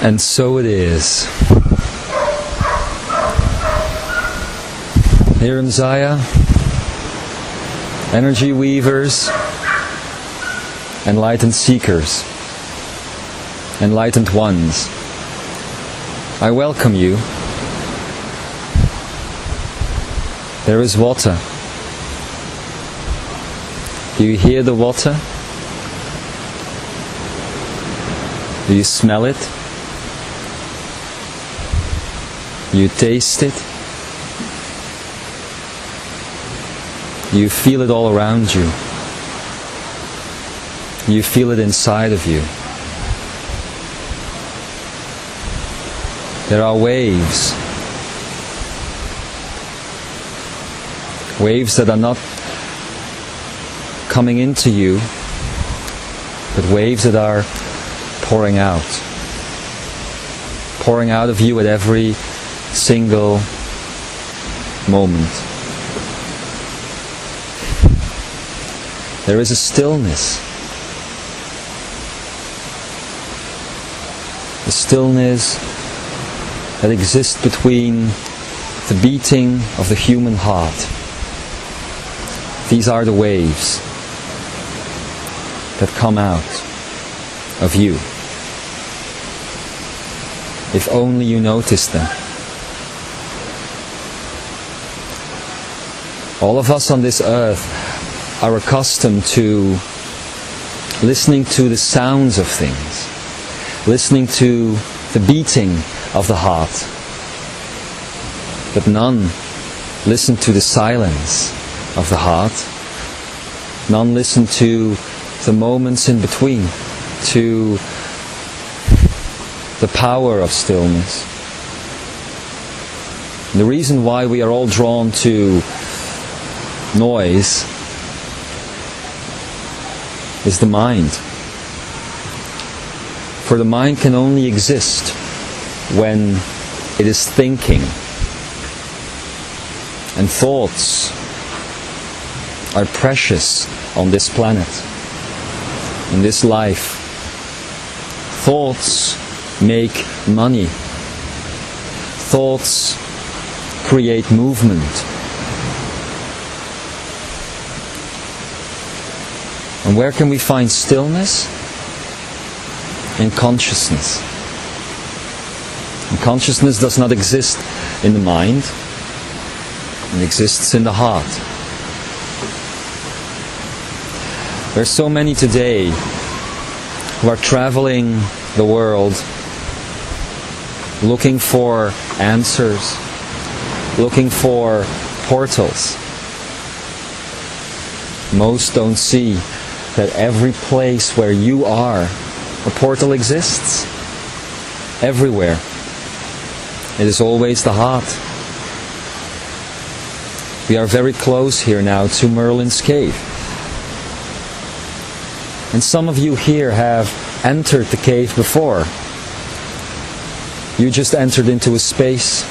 And so it is. Here Imzaia, energy weavers, enlightened seekers, enlightened ones, I welcome you. There is water. Do you hear the water? Do you smell it? You taste it? You feel it all around you. You feel it inside of you. There are waves. Waves that are not coming into you, but waves that are pouring out. Pouring out of you at every single moment. There is a stillness. A stillness that exists between the beating of the human heart. These are the waves that come out of you. If only you notice them. All of us on this earth are accustomed to listening to the sounds of things, listening to the beating of the heart. But none listen to the silence of the heart. None listen to the moments in between, to the power of stillness. And the reason why we are all drawn to noise is the mind. For the mind can only exist when it is thinking. And thoughts are precious on this planet, in this life. Thoughts make money. Thoughts create movement. And where can we find stillness? In consciousness. And consciousness does not exist in the mind. It exists in the heart. There are so many today who are traveling the world looking for answers, looking for portals. Most don't see that every place where you are, a portal exists. Everywhere. It is always the heart. We are very close here now to Merlin's cave. And some of you here have entered the cave before. You just entered into a space.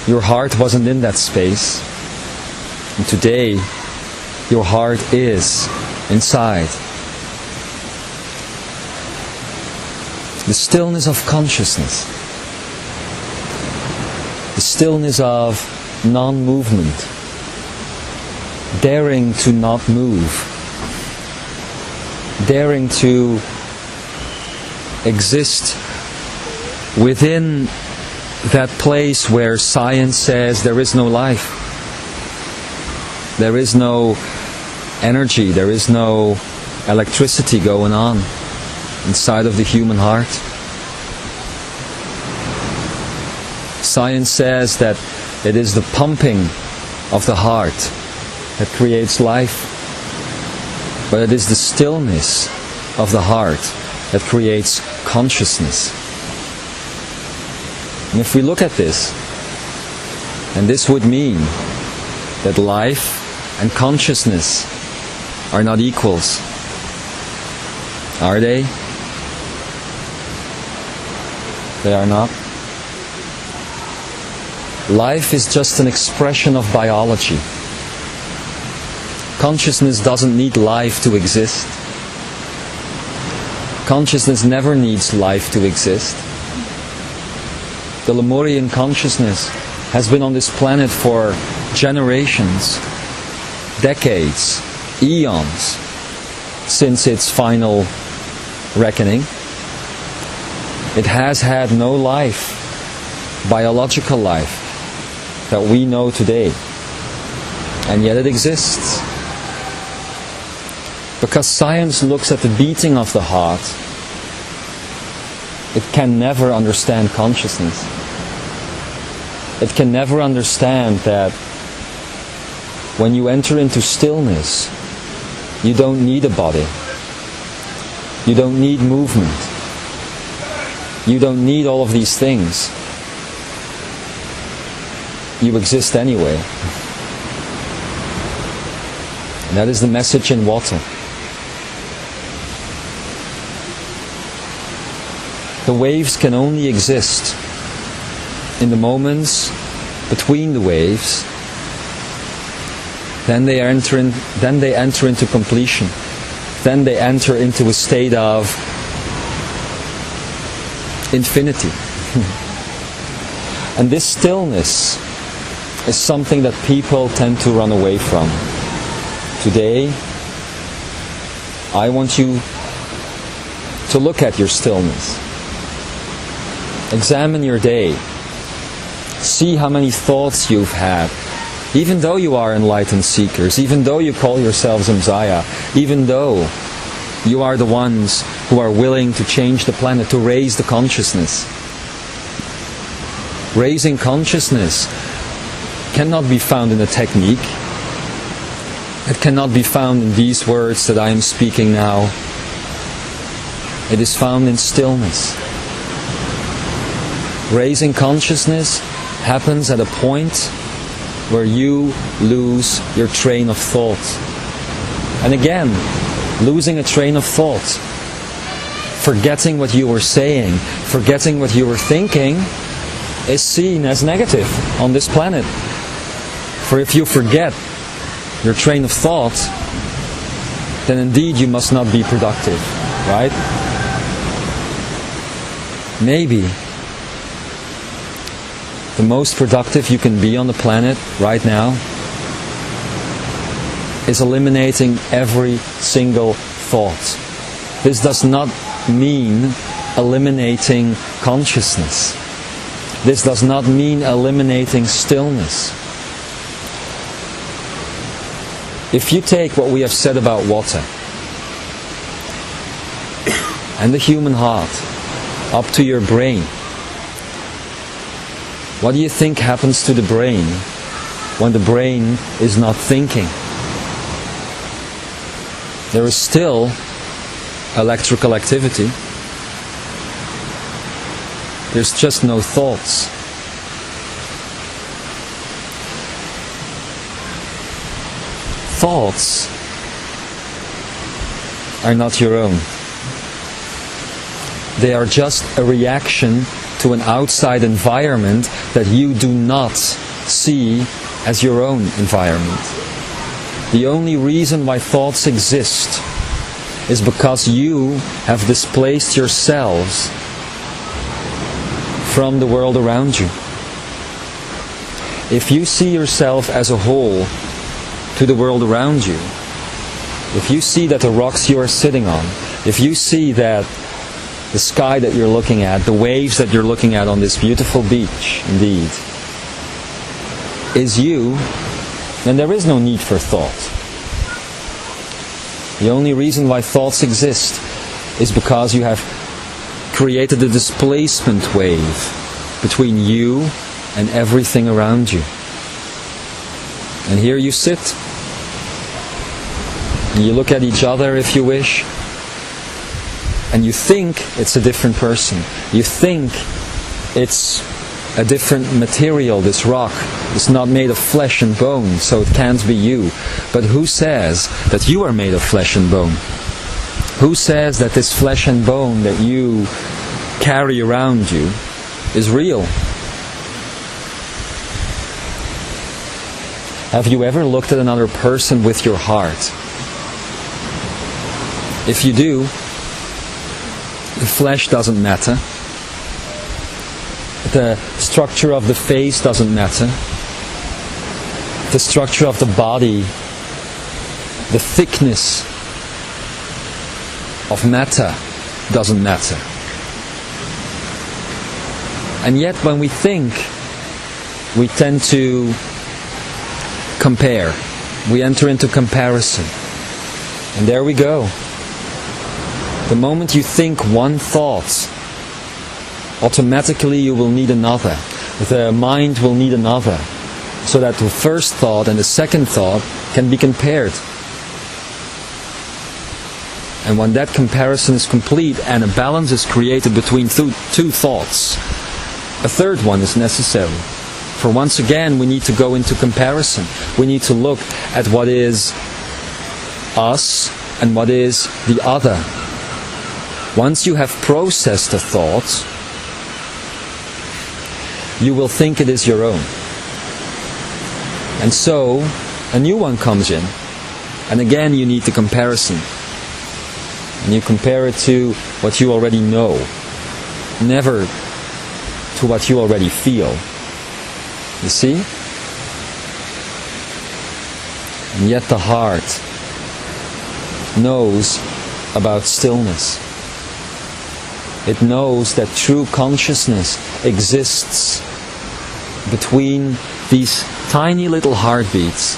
Your heart wasn't in that space. And today, your heart is inside. The stillness of consciousness. The stillness of non-movement. Daring to not move. Daring to exist within that place where science says there is no life. There is no energy, there is no electricity going on inside of the human heart. Science says that it is the pumping of the heart that creates life, but it is the stillness of the heart that creates consciousness. And if we look at this, and this would mean that life and consciousness are not equals. Are they? They are not. Life is just an expression of biology. Consciousness doesn't need life to exist. Consciousness never needs life to exist. The Lemurian consciousness has been on this planet for generations, decades, eons, since its final reckoning. It has had no life, biological life, that we know today. And yet it exists. Because science looks at the beating of the heart, it can never understand consciousness. It can never understand that when you enter into stillness, you don't need a body. You don't need movement. You don't need all of these things. You exist anyway. And that is the message in water. The waves can only exist in the moments between the waves. Then they enter into completion. Then they enter into a state of infinity. And this stillness is something that people tend to run away from. Today, I want you to look at your stillness. Examine your day. See how many thoughts you've had. Even though you are enlightened seekers, even though you call yourselves Imzaia, even though you are the ones who are willing to change the planet, to raise the consciousness. Raising consciousness cannot be found in a technique. It cannot be found in these words that I am speaking now. It is found in stillness. Raising consciousness happens at a point where you lose your train of thought. And again, losing a train of thought, forgetting what you were saying, forgetting what you were thinking, is seen as negative on this planet. For if you forget your train of thought, then indeed you must not be productive, right? Maybe the most productive you can be on the planet right now is eliminating every single thought. This does not mean eliminating consciousness. This does not mean eliminating stillness. If you take what we have said about water and the human heart up to your brain, what do you think happens to the brain when the brain is not thinking? There is still electrical activity. There's just no thoughts. Thoughts are not your own. They are just a reaction to an outside environment that you do not see as your own environment. The only reason why thoughts exist is because you have displaced yourselves from the world around you. If you see yourself as a whole to the world around you, if you see that the rocks you are sitting on, if you see that the sky that you're looking at, the waves that you're looking at on this beautiful beach, indeed, is you, then there is no need for thought. The only reason why thoughts exist is because you have created a displacement wave between you and everything around you. And here you sit, and you look at each other if you wish, and you think it's a different person. You think it's a different material, this rock. It's not made of flesh and bone, so it can't be you. But who says that you are made of flesh and bone? Who says that this flesh and bone that you carry around you is real? Have you ever looked at another person with your heart? If you do, The flesh doesn't matter. The structure of the face doesn't matter. The structure of the body, the thickness of matter doesn't matter. And yet when we think, we tend to compare. We enter into comparison. And there we go. The moment you think one thought, automatically you will need another. The mind will need another. So that the first thought and the second thought can be compared. And when that comparison is complete and a balance is created between two thoughts, a third one is necessary. For once again, we need to go into comparison. We need to look at what is us and what is the other. Once you have processed a thought, you will think it is your own. And so, a new one comes in. And again, you need the comparison. And you compare it to what you already know. Never to what you already feel. You see? And yet the heart knows about stillness. It knows that true consciousness exists between these tiny little heartbeats.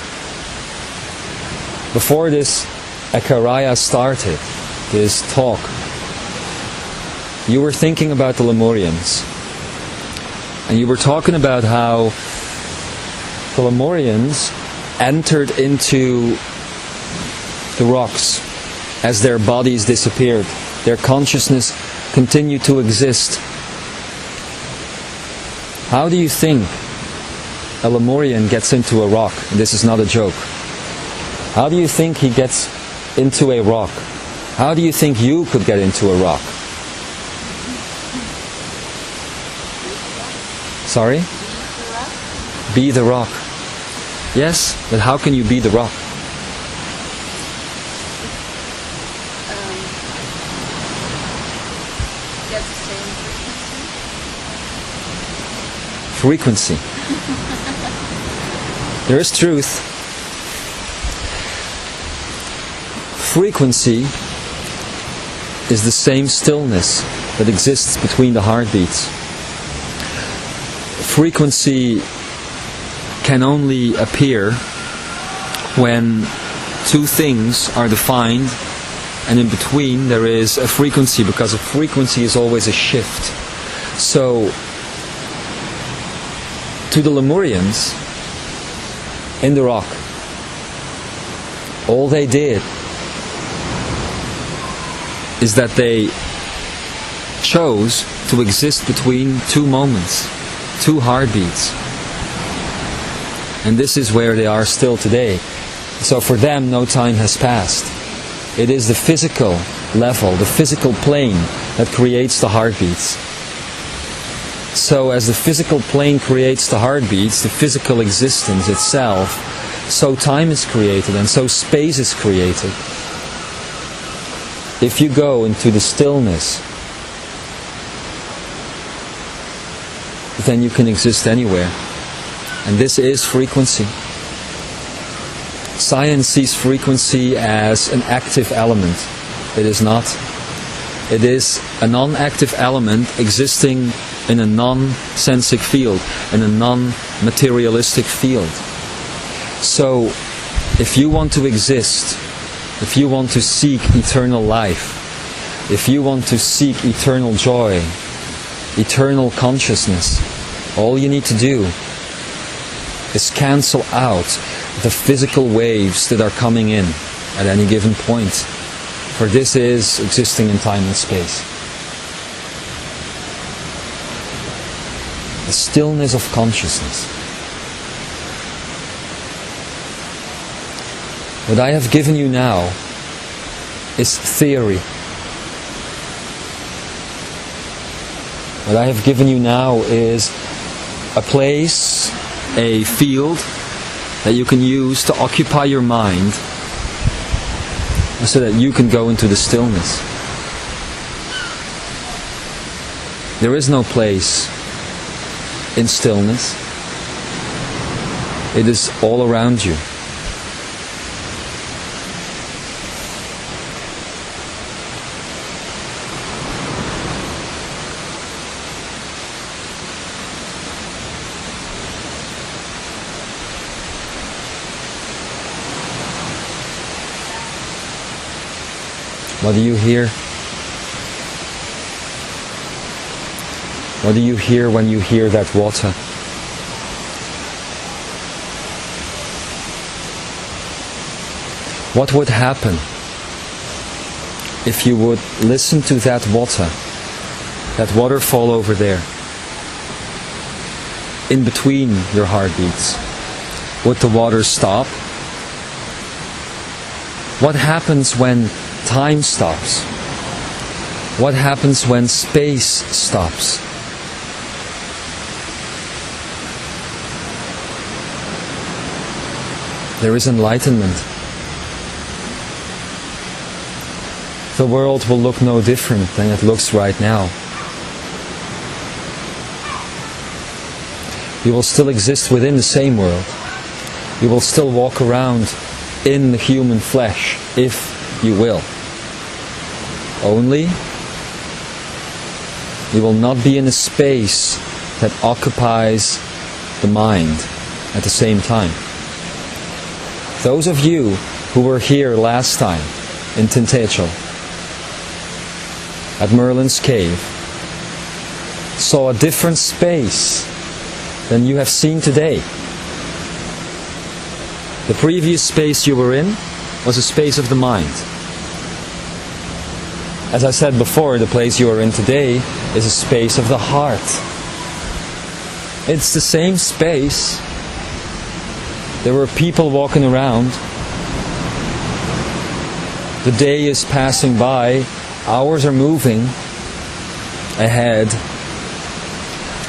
Before this Akaraya started, this talk, you were thinking about the Lemurians. And you were talking about how the Lemurians entered into the rocks as their bodies disappeared. Their consciousness continued to exist. How do you think a Lemurian gets into a rock? And this is not a joke. How do you think he gets into a rock? How do you think you could get into a rock? Sorry? Be the rock. Yes, but how can you be the rock? Get the same frequency. There is truth. Frequency is the same stillness that exists between the heartbeats. Frequency can only appear when two things are defined and in between there is a frequency, because a frequency is always a shift. So, to the Lemurians in the rock, all they did is that they chose to exist between two moments, two heartbeats. And this is where they are still today. So for them, no time has passed. It is the physical level, the physical plane that creates the heartbeats. So as the physical plane creates the heartbeats, the physical existence itself, so time is created and so space is created. If you go into the stillness, then you can exist anywhere. And this is frequency. Science sees frequency as an active element. It is not. It is a non-active element existing in a non-sensic field, in a non-materialistic field. So, if you want to exist, if you want to seek eternal life, if you want to seek eternal joy, eternal consciousness, all you need to do is cancel out the physical waves that are coming in at any given point. For this is existing in time and space. The stillness of consciousness. What I have given you now is theory. What I have given you now is a place, a field that you can use to occupy your mind so that you can go into the stillness. There is no place in stillness. It is all around you. What do you hear? What do you hear when you hear that water? What would happen if you would listen to that waterfall over there, in between your heartbeats? Would the water stop? What happens when time stops? What happens when space stops? There is enlightenment. The world will look no different than it looks right now. You will still exist within the same world. You will still walk around in the human flesh, if you will. Only you will not be in a space that occupies the mind at the same time. Those of you who were here last time in Tintagel, at Merlin's cave, saw a different space than you have seen today. The previous space you were in was a space of the mind. As I said before, the place you are in today is a space of the heart. It's the same space. There were people walking around. The day is passing by. Hours are moving ahead.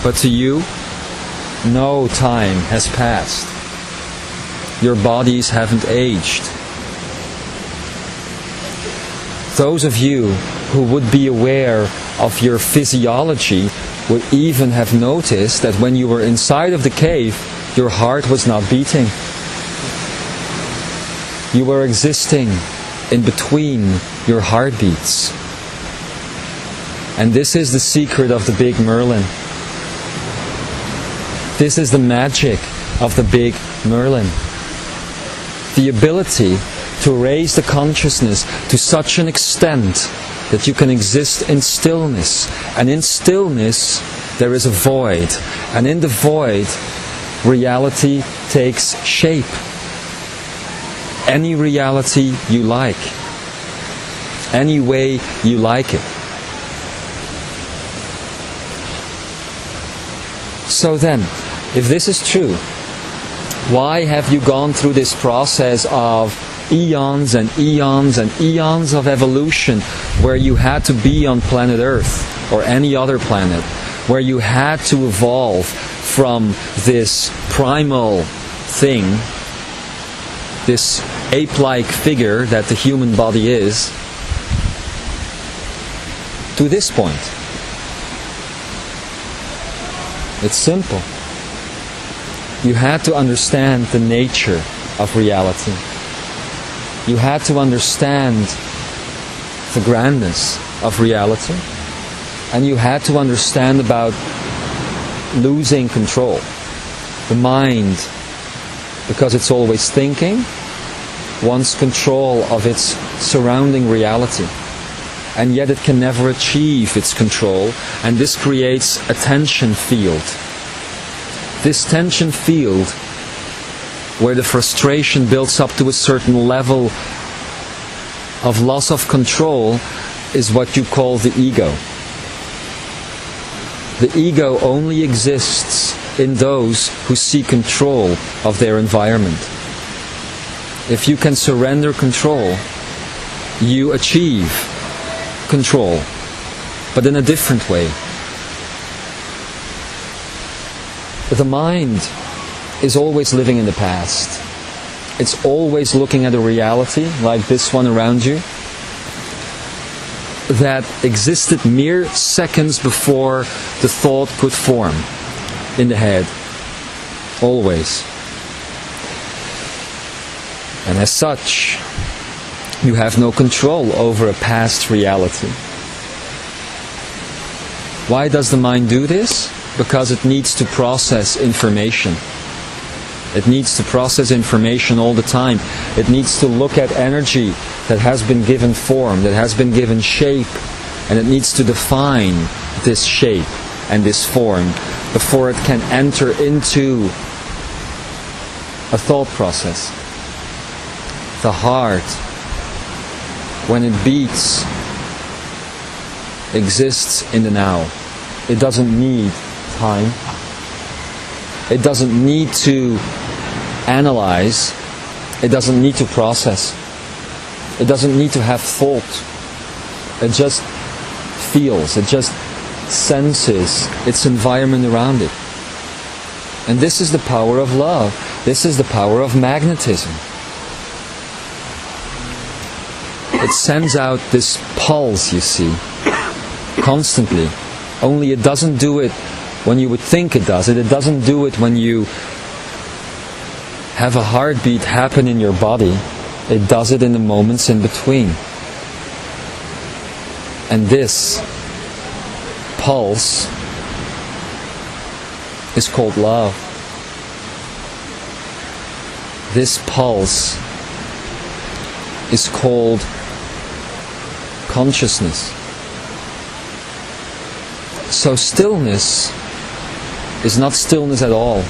But to you, no time has passed. Your bodies haven't aged. Those of you who would be aware of your physiology would even have noticed that when you were inside of the cave, your heart was not beating. You were existing in between your heartbeats. And this is the secret of the big Merlin. This is the magic of the big Merlin. The ability to raise the consciousness to such an extent that you can exist in stillness. And in stillness, there is a void. And in the void, reality takes shape. Any reality you like. Any way you like it. So then, if this is true, why have you gone through this process of eons and eons and eons of evolution, where you had to be on planet Earth or any other planet, where you had to evolve from this primal thing, this ape-like figure that the human body is, to this point? It's simple. You had to understand the nature of reality. You had to understand the grandness of reality. And you had to understand about losing control. The mind, because it's always thinking, wants control of its surrounding reality. And yet it can never achieve its control. And this creates a tension field. This tension field, where the frustration builds up to a certain level of loss of control, is what you call the ego. The ego only exists in those who seek control of their environment. If you can surrender control, you achieve control, but in a different way. The mind is always living in the past. It's always looking at a reality like this one around you. that existed mere seconds before the thought could form in the head. Always. And as such, you have no control over a past reality. Why does the mind do this? Because it needs to process information. It needs to process information all the time. It needs to look at energy that has been given form, that has been given shape, and it needs to define this shape and this form before it can enter into a thought process. The heart, when it beats, exists in the now. It doesn't need time. It doesn't need to analyze. It doesn't need to process. It doesn't need to have thought. It just feels. It just senses its environment around it. And this is the power of love. This is the power of magnetism. It sends out this pulse, you see, constantly. Only it doesn't do it when you would think it does it. It doesn't do it when you have a heartbeat happen in your body. It does it in the moments in between. And this pulse is called love. This pulse is called consciousness. So stillness is not stillness at all.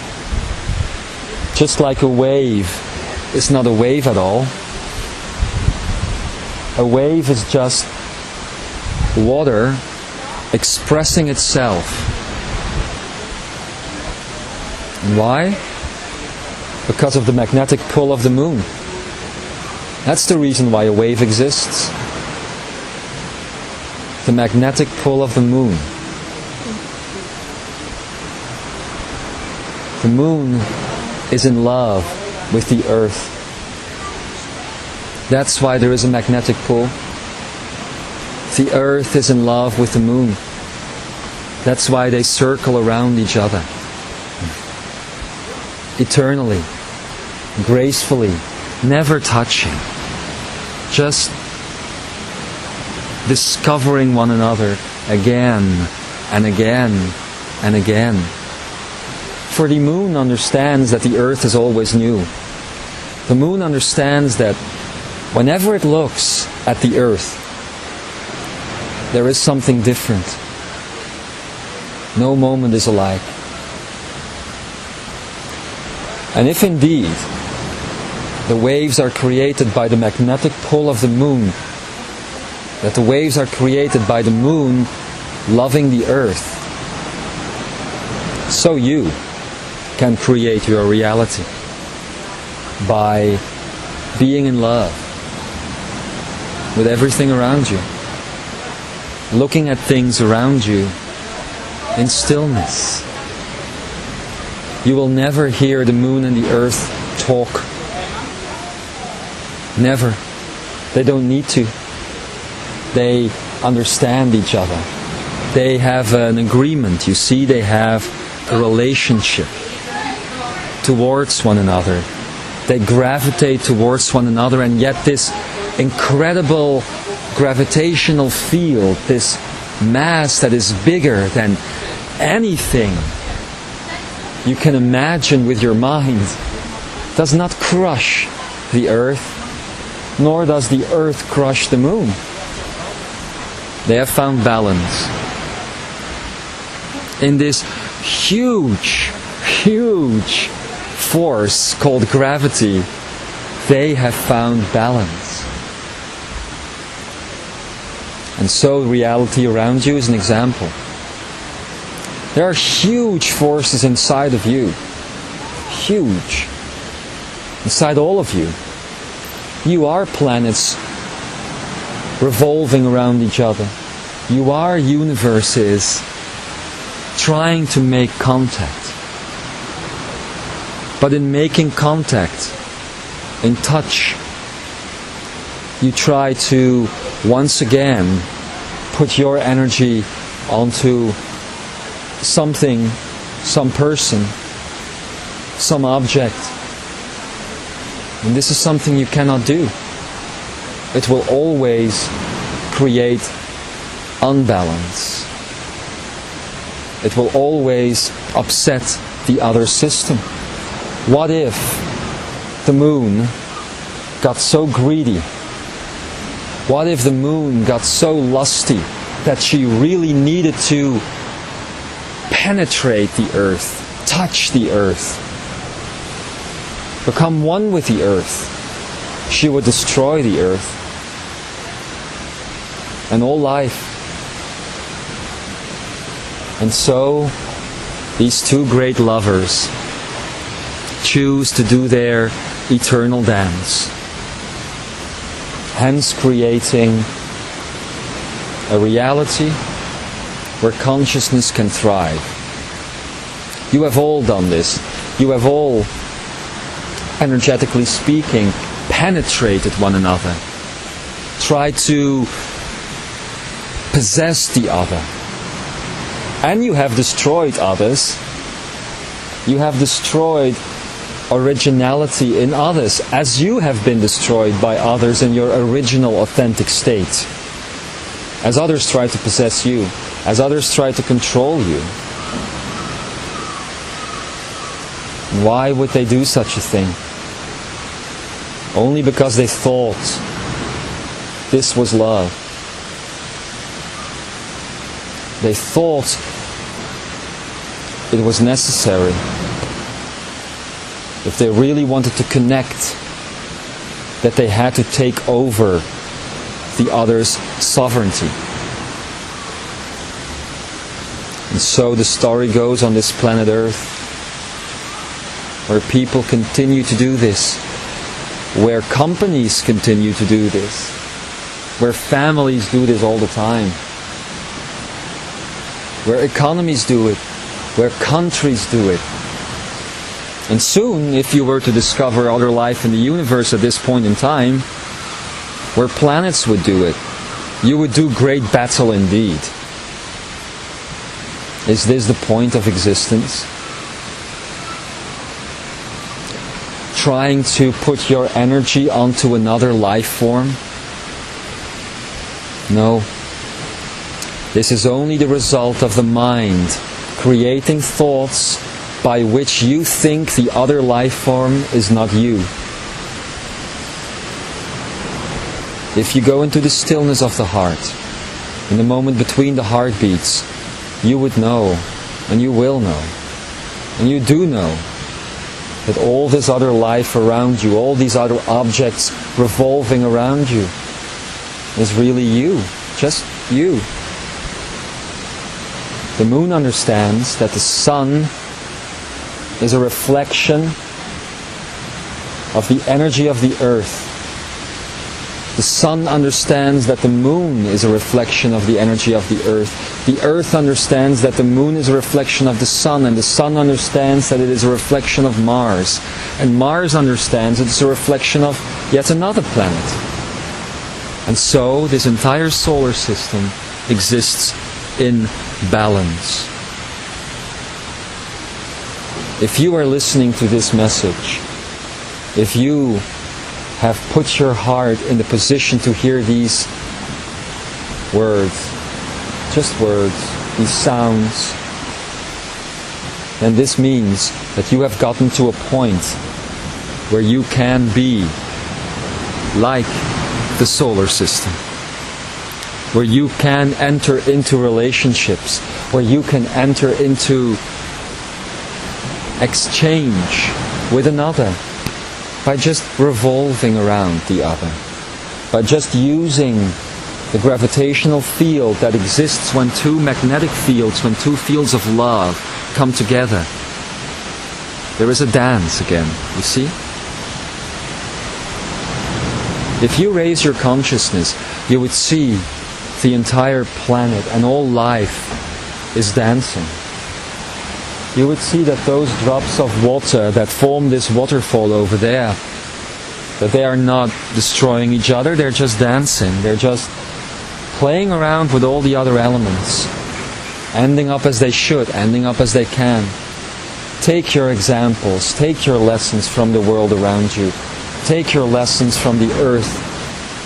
Just like a wave is not a wave at all. A wave is just water expressing itself. And why? Because of the magnetic pull of the moon. That's the reason why a wave exists. The magnetic pull of the moon. The moon is in love with the earth. That's why there is a magnetic pull. The earth is in love with the moon. That's why they circle around each other. Eternally, gracefully, never touching. Just discovering one another again and again and again. For the moon understands that the earth is always new. The moon understands that whenever it looks at the earth, there is something different. No moment is alike. And if indeed the waves are created by the magnetic pull of the moon, that the waves are created by the moon loving the earth, so you can create your reality by being in love with everything around you, looking at things around you in stillness. You will never hear the moon and the earth talk. Never. They don't need to. They understand each other. They have an agreement. You see, they have a relationship towards one another. They gravitate towards one another, and yet this incredible gravitational field, this mass that is bigger than anything you can imagine with your mind, does not crush the earth, nor does the earth crush the moon. They have found balance. In this huge, huge force called gravity, they have found balance. And so reality around you is an example. There are huge forces inside of you. Huge. Inside all of you. You are planets revolving around each other. You are universes trying to make contact. But in making contact, in touch, you try to once again put your energy onto something, some person, some object. And this is something you cannot do. It will always create unbalance. It will always upset the other system. What if the moon got so greedy? What if the moon got so lusty that she really needed to penetrate the earth, touch the earth, become one with the earth? She would destroy the earth and all life. And so, these two great lovers choose to do their eternal dance, hence creating a reality where consciousness can thrive. You have all done this. You have all, energetically speaking, penetrated one another, tried to possess the other. And you have destroyed others. You have destroyed originality in others, as you have been destroyed by others in your original authentic state. As others try to possess you, as others try to control you. Why would they do such a thing? Only because they thought this was love. They thought it was necessary. If they really wanted to connect, that they had to take over the other's sovereignty. And so the story goes on this planet Earth, where people continue to do this, where companies continue to do this, where families do this all the time, where economies do it, where countries do it. And soon, if you were to discover other life in the universe at this point in time, where planets would do it, you would do great battle indeed. Is this the point of existence? Trying to put your energy onto another life form? No. This is only the result of the mind creating thoughts by which you think the other life form is not you. If you go into the stillness of the heart, in the moment between the heartbeats, you would know, and you will know, and you do know, that all this other life around you, all these other objects revolving around you, is really you, just you. The moon understands that the sun is a reflection of the energy of the earth. The sun understands that the moon is a reflection of the energy of the earth. The earth understands that the moon is a reflection of the sun, and the sun understands that it is a reflection of Mars. And Mars understands it is a reflection of yet another planet. And so this entire solar system exists in balance. If you are listening to this message, if you have put your heart in the position to hear these words, just words, these sounds, then this means that you have gotten to a point where you can be like the solar system, where you can enter into relationships, where you can enter into exchange with another by just revolving around the other, by just using the gravitational field that exists when two magnetic fields, when two fields of love come together. There is a dance again, you see? If you raise your consciousness, you would see the entire planet and all life is dancing. You would see that those drops of water that form this waterfall over there, that they are not destroying each other, they're just dancing, they're just playing around with all the other elements, ending up as they should, ending up as they can. Take your examples, take your lessons from the world around you. Take your lessons from the earth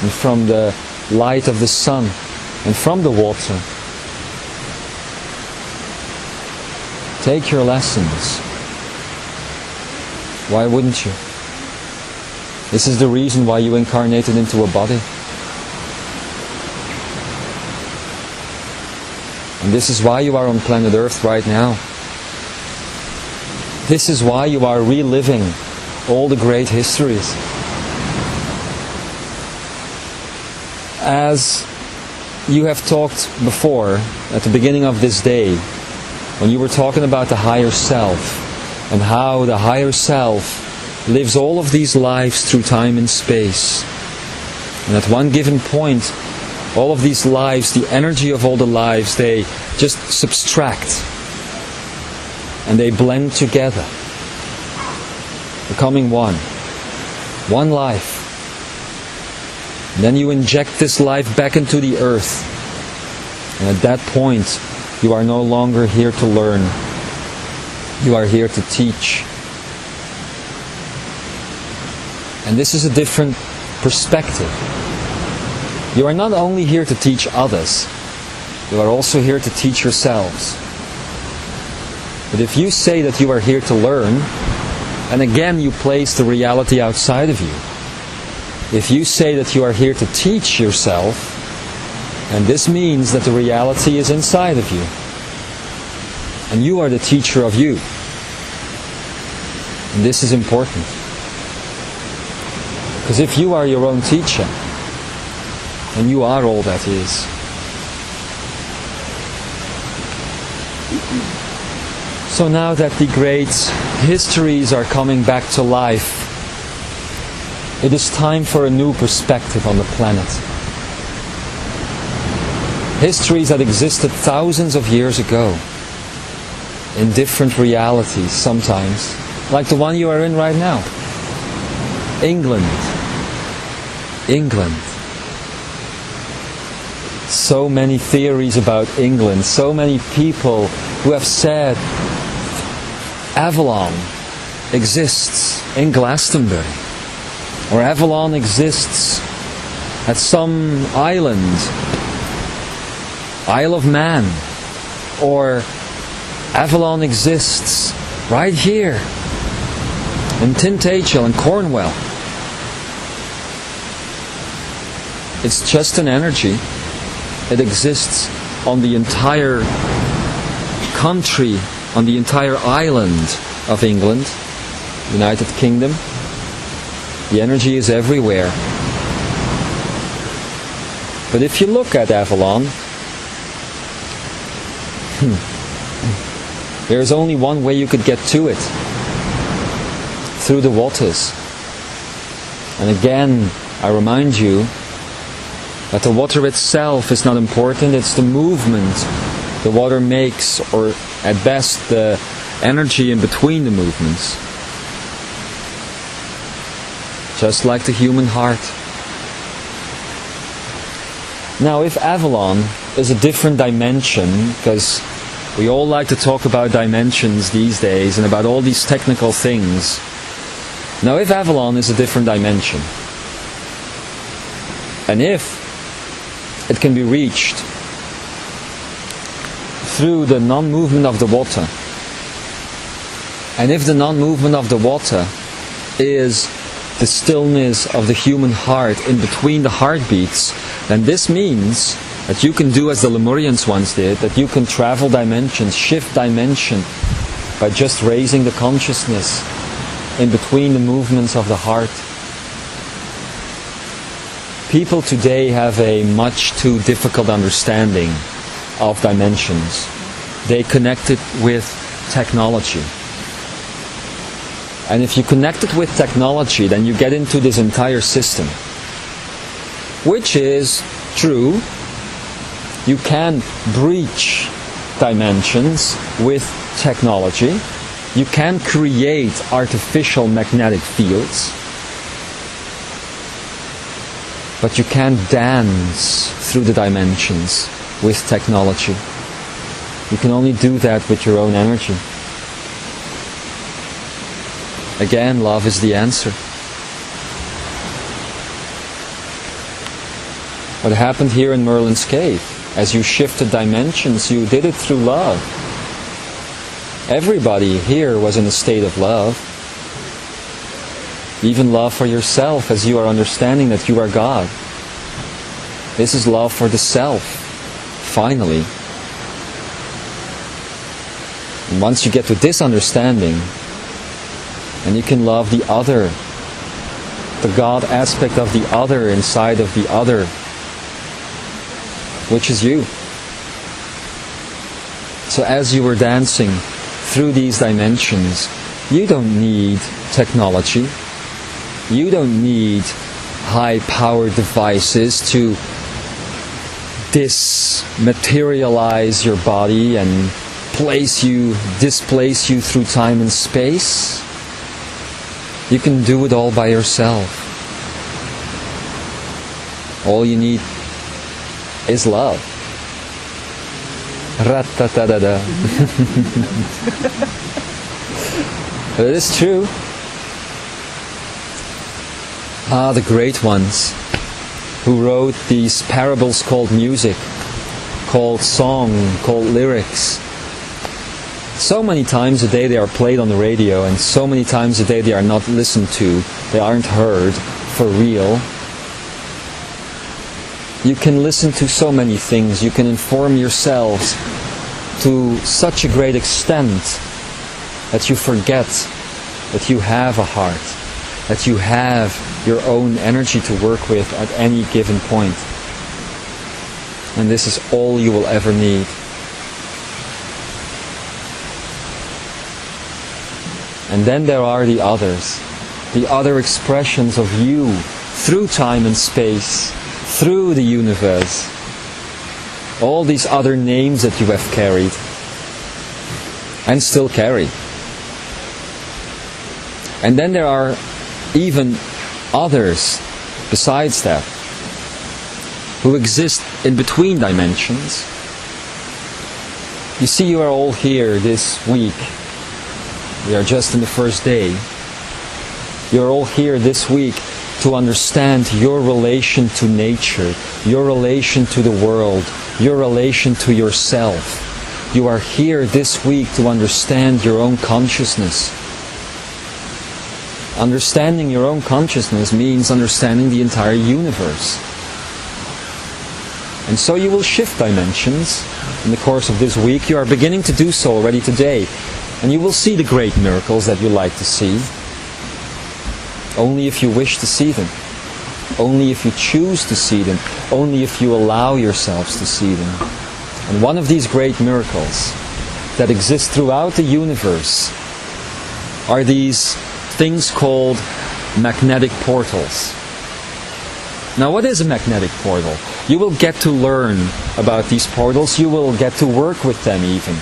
and from the light of the sun and from the water. Take your lessons. Why wouldn't you? This is the reason why you incarnated into a body. And this is why you are on planet Earth right now. This is why you are reliving all the great histories. As you have talked before, at the beginning of this day, when you were talking about the higher self, and how the higher self lives all of these lives through time and space. And at one given point, all of these lives, the energy of all the lives, they just subtract. And they blend together, becoming one. One life. And then you inject this life back into the earth. And at that point, you are no longer here to learn. You are here to teach. And this is a different perspective. You are not only here to teach others, you are also here to teach yourselves. But if you say that you are here to learn, and again you place the reality outside of you. If you say that you are here to teach yourself, and this means that the reality is inside of you. And you are the teacher of you. And this is important. Because if you are your own teacher, then you are all that is. So now that the great histories are coming back to life, it is time for a new perspective on the planet. Histories that existed thousands of years ago, in different realities sometimes, like the one you are in right now. England. So many theories about England, so many people who have said Avalon exists in Glastonbury, or Avalon exists at some island, Isle of Man, or Avalon exists right here in Tintagel in Cornwall. It's just an energy. It exists on the entire country, on the entire island of England, United Kingdom. The energy is everywhere. But if you look at Avalon, there's only one way you could get to it. Through the waters. And again, I remind you that the water itself is not important, it's the movement the water makes, or at best the energy in between the movements. Just like the human heart. Now, if Avalon is a different dimension, because we all like to talk about dimensions these days and about all these technical things. Now, if Avalon is a different dimension, and if it can be reached through the non-movement of the water, and if the non-movement of the water is the stillness of the human heart in between the heartbeats, then this means that you can do as the Lemurians once did, that you can travel dimensions, shift dimension, by just raising the consciousness in between the movements of the heart. People today have a much too difficult understanding of dimensions. They connect it with technology. And if you connect it with technology, then you get into this entire system. Which is true. You can breach dimensions with technology. You can create artificial magnetic fields. But you can't dance through the dimensions with technology. You can only do that with your own energy. Again, love is the answer. What happened here in Merlin's cave, as you shifted dimensions, you did it through love. Everybody here was in a state of love. Even love for yourself, as you are understanding that you are God. This is love for the self, finally. And once you get to this understanding, then you can love the other, the God aspect of the other inside of the other, which is you. So as you were dancing through these dimensions, you don't need technology. You don't need high-powered devices to dismaterialize your body and displace you through time and space. You can do it all by yourself. All you need is love. Rat-ta-ta-da-da. It is true. The great ones who wrote these parables called music, called song, called lyrics. So many times a day they are played on the radio, and so many times a day they are not listened to, they aren't heard for real. You can listen to so many things, you can inform yourselves to such a great extent that you forget that you have a heart, that you have your own energy to work with at any given point. And this is all you will ever need. And then there are the others, the other expressions of you through time and space, through the universe. All these other names that you have carried and still carry. And then there are even others besides that who exist in between dimensions. You see, you are all here this week. We are just in the first day. You are all here this week to understand your relation to nature, your relation to the world, your relation to yourself. You are here this week to understand your own consciousness. Understanding your own consciousness means understanding the entire universe. And so you will shift dimensions in the course of this week. You are beginning to do so already today. And you will see the great miracles that you like to see. Only if you wish to see them. Only if you choose to see them. Only if you allow yourselves to see them. And one of these great miracles that exist throughout the universe are these things called magnetic portals. Now, what is a magnetic portal? You will get to learn about these portals. You will get to work with them even.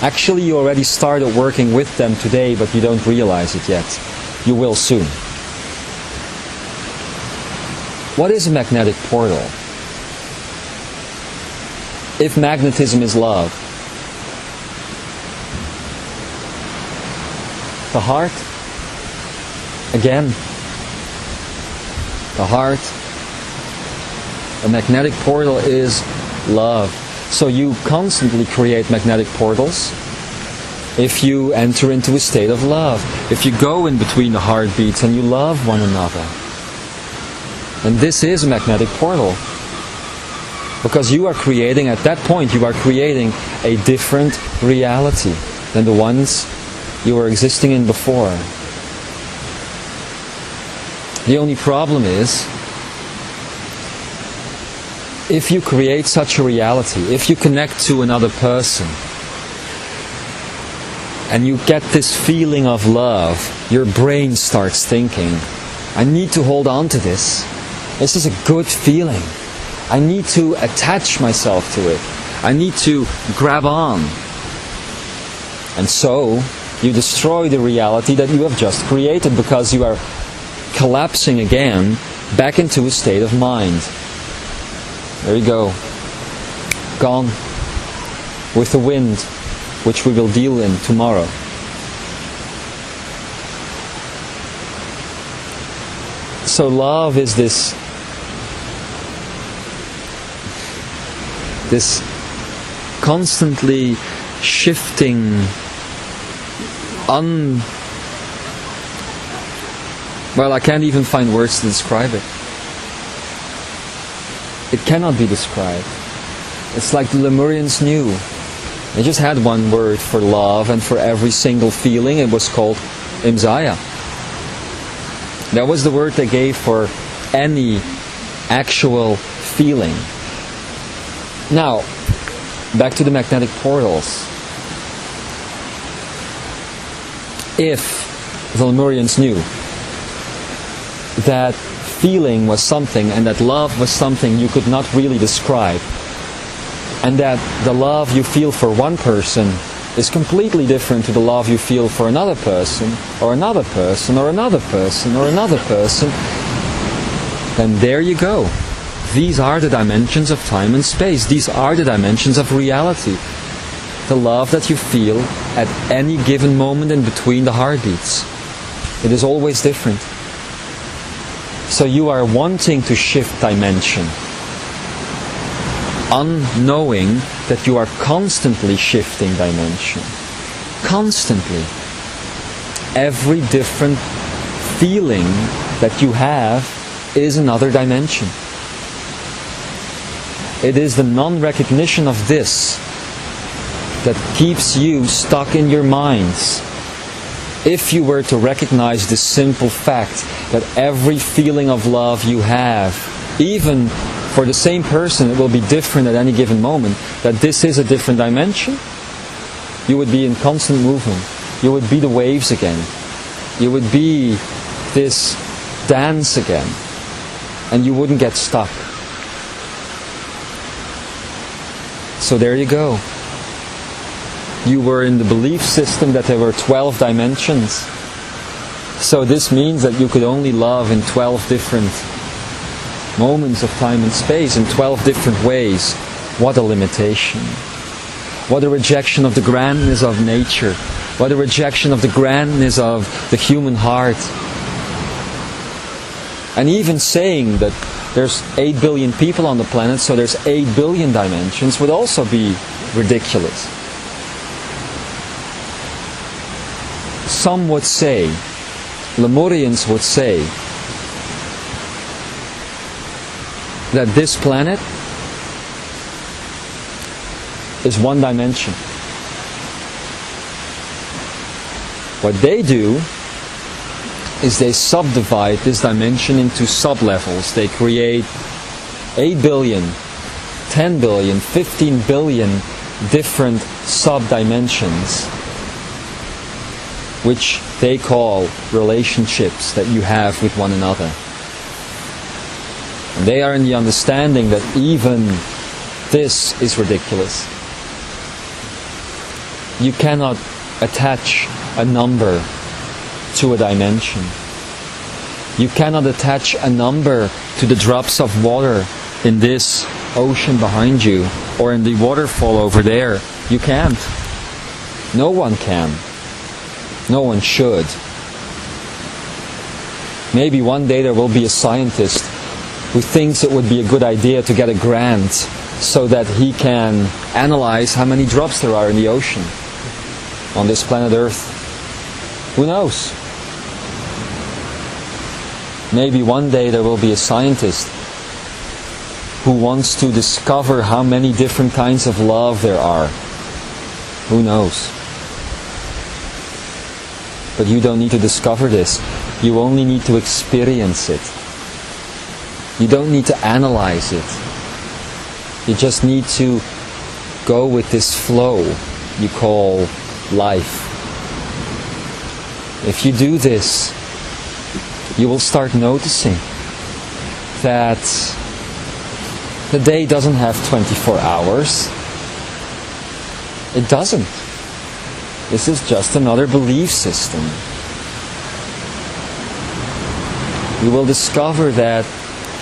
Actually, you already started working with them today, but you don't realize it yet. You will soon. What is a magnetic portal? If magnetism is love, the heart, again, the heart, a magnetic portal is love. So you constantly create magnetic portals if you enter into a state of love. If you go in between the heartbeats and you love one another. And this is a magnetic portal. Because you are creating, at that point, you are creating a different reality than the ones you were existing in before. The only problem is, if you create such a reality, if you connect to another person, and you get this feeling of love, your brain starts thinking, I need to hold on to this. This is a good feeling. I need to attach myself to it. I need to grab on. And so, you destroy the reality that you have just created because you are collapsing again back into a state of mind. There you go. Gone with the wind, which we will deal in tomorrow. So love is this constantly shifting, well, I can't even find words to describe it. It cannot be described. It's like the Lemurians knew. They just had one word for love, and for every single feeling it was called Imzaia. That was the word they gave for any actual feeling. Now, back to the magnetic portals. If the Lemurians knew that feeling was something and that love was something you could not really describe, and that the love you feel for one person is completely different to the love you feel for another person, or another person, or another person, or another person, then there you go. These are the dimensions of time and space. These are the dimensions of reality. The love that you feel at any given moment in between the heartbeats. It is always different. So you are wanting to shift dimension, unknowing that you are constantly shifting dimension. Constantly. Every different feeling that you have is another dimension. It is the non-recognition of this that keeps you stuck in your minds. If you were to recognize this simple fact that every feeling of love you have, even for the same person, it will be different at any given moment, that this is a different dimension, you would be in constant movement. You would be the waves again. You would be this dance again. And you wouldn't get stuck. So there you go. You were in the belief system that there were 12 dimensions. So this means that you could only love in 12 different moments of time and space, in 12 different ways. What a limitation. What a rejection of the grandness of nature. What a rejection of the grandness of the human heart. And even saying that there's 8 billion people on the planet, so there's 8 billion dimensions, would also be ridiculous. Some would say, Lemurians would say, that this planet is one dimension. What they do is they subdivide this dimension into sub-levels. They create 8 billion, 10 billion, 15 billion different sub-dimensions, which they call relationships that you have with one another. And they are in the understanding that even this is ridiculous. You cannot attach a number to a dimension. You cannot attach a number to the drops of water in this ocean behind you, or in the waterfall over there. You can't. No one can. No one should. Maybe one day there will be a scientist who thinks it would be a good idea to get a grant so that he can analyze how many drops there are in the ocean on this planet Earth. Who knows? Maybe one day there will be a scientist who wants to discover how many different kinds of love there are. Who knows? But you don't need to discover this. You only need to experience it. You don't need to analyze it. You just need to go with this flow you call life. If you do this, you will start noticing that the day doesn't have 24 hours. It doesn't. This is just another belief system. you will discover that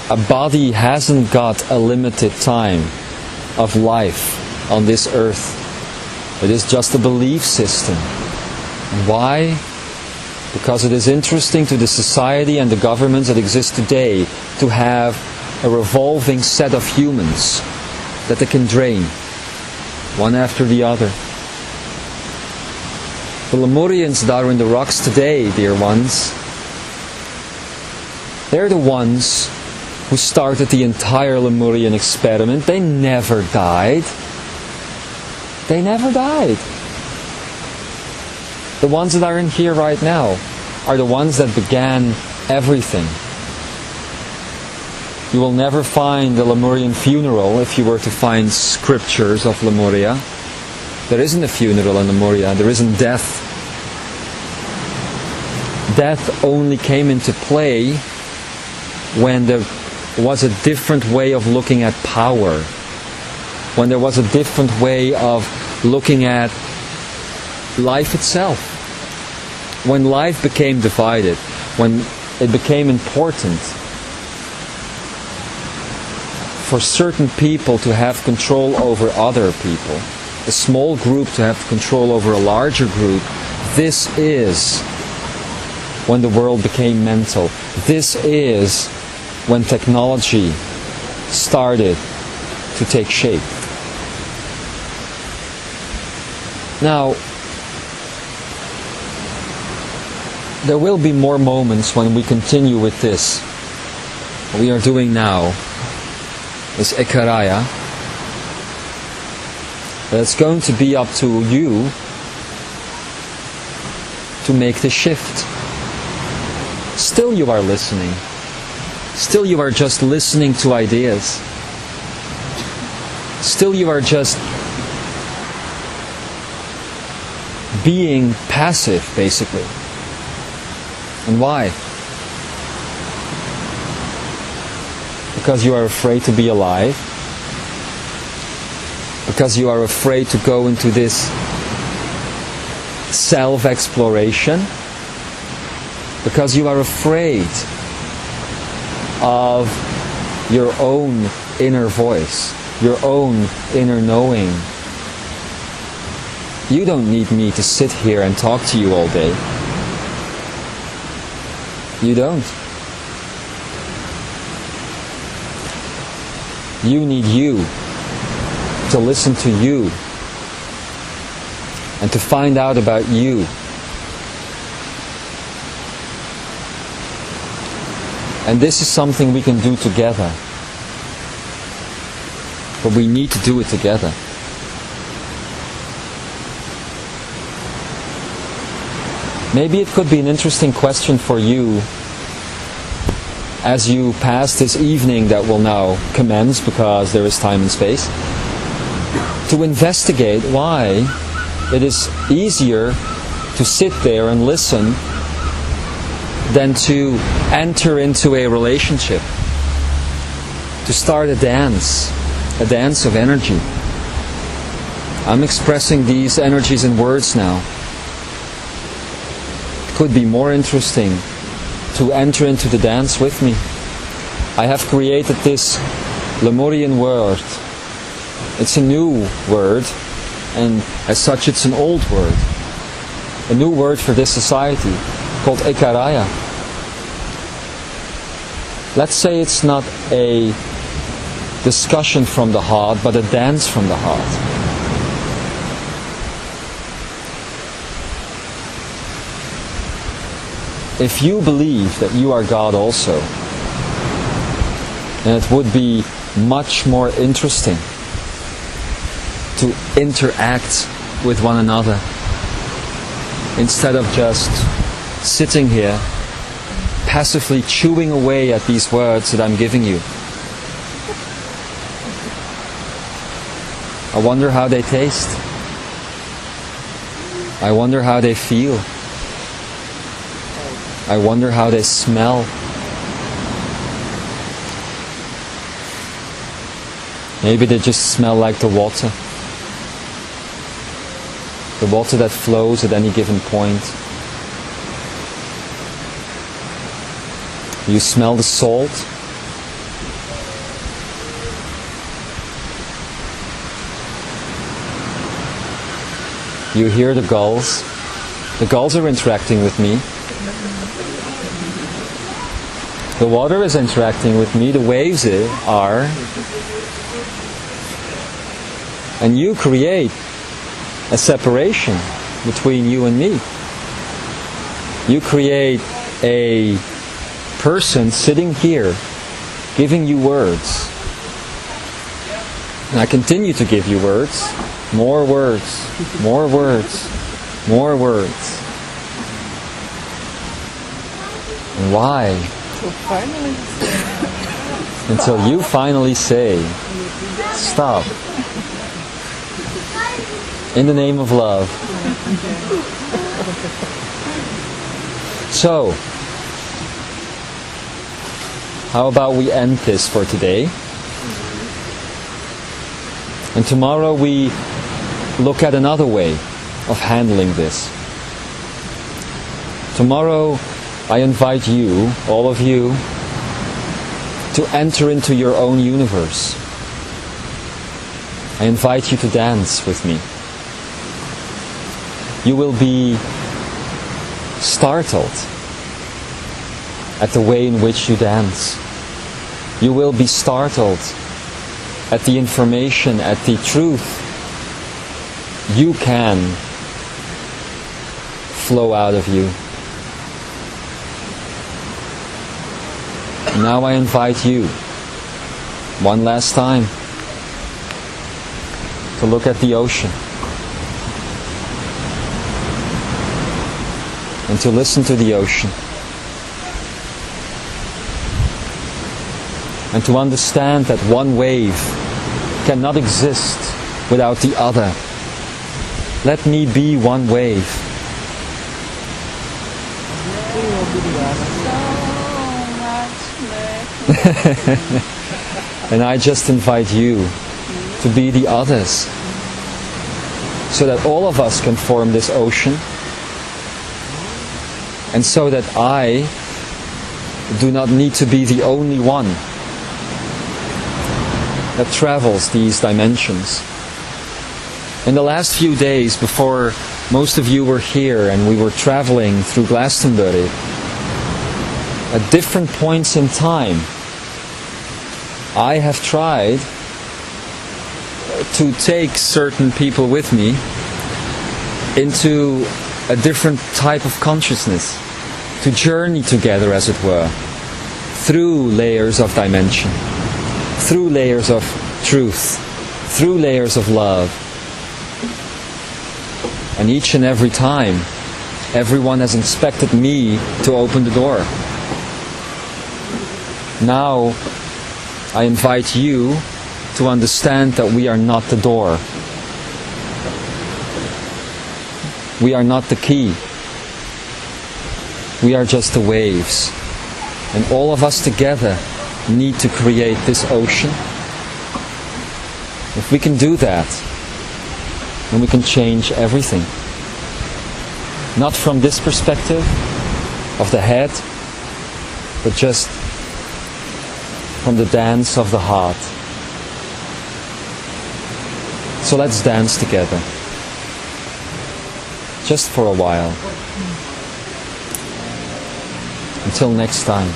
a body hasn't got a limited time of life on this earth. It is just a belief system. And why? Because it is interesting to the society and the governments that exist today to have a revolving set of humans that they can drain, one after the other. The Lemurians that are in the rocks today, dear ones, they're the ones who started the entire Lemurian experiment. They never died. They never died. The ones that are in here right now are the ones that began everything. You will never find a Lemurian funeral if you were to find scriptures of Lemuria. There isn't a funeral in Lemuria. There isn't death. Death only came into play when there was a different way of looking at power. When there was a different way of looking at life itself. When life became divided. When it became important for certain people to have control over other people, a small group to have control over a larger group. This is when the world became mental. This is when technology started to take shape. Now, there will be more moments when we continue with this. What we are doing now is Ekaraya. But it's going to be up to you to make the shift. Still you are listening. Still you are just listening to ideas. Still you are just being passive, basically. And why? Because you are afraid to be alive. Because you are afraid to go into this self-exploration. Because you are afraid of your own inner voice, your own inner knowing. You don't need me to sit here and talk to you all day. You don't. You need you to listen to you and to find out about you. And this is something we can do together. But we need to do it together. Maybe it could be an interesting question for you as you pass this evening that will now commence, because there is time and space, to investigate why it is easier to sit there and listen than to enter into a relationship, to start a dance of energy. I'm expressing these energies in words now. It could be more interesting to enter into the dance with me. I have created this Lemurian word. It's a new word, and as such it's an old word. A new word for this society, called Ekaraya. Let's say it's not a discussion from the heart, but a dance from the heart. If you believe that you are God also, then it would be much more interesting to interact with one another instead of just sitting here passively chewing away at these words that I'm giving you. I wonder how they taste. I wonder how they feel. I wonder how they smell. Maybe they just smell like the water. The water that flows at any given point. You smell the salt. You hear the gulls. The gulls are interacting with me. The water is interacting with me. The waves are. And you create a separation between you and me. You create a person sitting here giving you words. And I continue to give you words. More words. More words. More words. And why? Until you finally say, stop. In the name of love. So, how about we end this for today? And tomorrow we look at another way of handling this. Tomorrow I invite you, all of you, to enter into your own universe. I invite you to dance with me. You will be startled at the way in which you dance. You will be startled at the information, at the truth you can flow out of you. Now I invite you, one last time, to look at the ocean and to listen to the ocean and to understand that one wave cannot exist without the other. Let me be one wave. And I just invite you to be the others, so that all of us can form this ocean, and so that I do not need to be the only one that travels these dimensions. In the last few days, before most of you were here and we were traveling through Glastonbury, at different points in time, I have tried to take certain people with me into a different type of consciousness, to journey together, as it were, through layers of dimension, through layers of truth, through layers of love. And each and every time, everyone has expected me to open the door. Now, I invite you to understand that we are not the door. We are not the key. We are just the waves. And all of us together need to create this ocean. If we can do that, then we can change everything. Not from this perspective of the head, but just from the dance of the heart. So let's dance together. Just for a while. Until next time.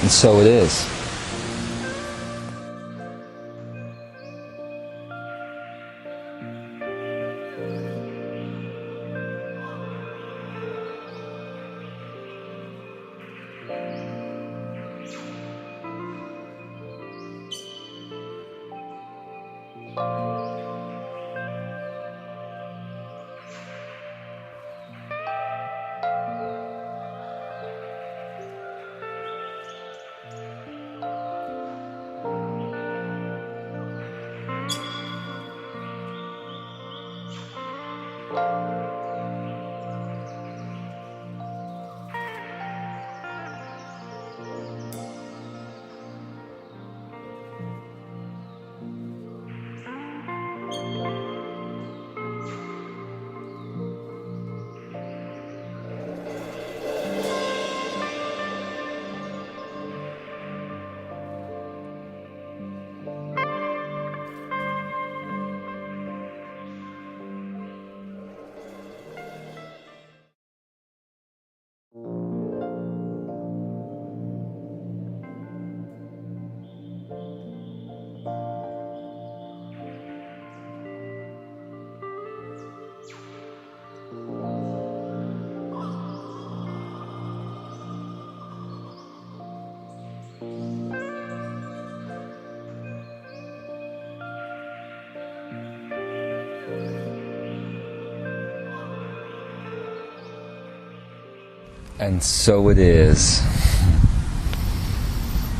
And so it is. And so it is.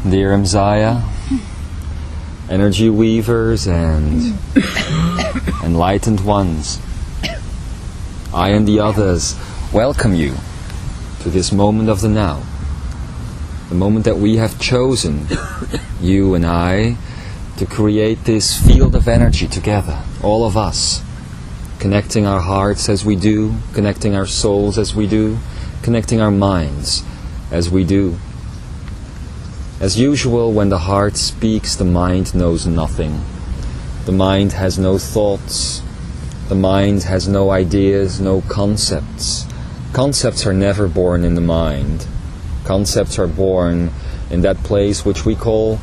Dear Imzaia, energy weavers and enlightened ones, I and the others welcome you to this moment of the now. The moment that we have chosen, you and I, to create this field of energy together, all of us, connecting our hearts as we do, connecting our souls as we do, connecting our minds as we do. As usual, when the heart speaks, the mind knows nothing. The mind has no thoughts. The mind has no ideas, no concepts. Concepts are never born in the mind. Concepts are born in that place which we call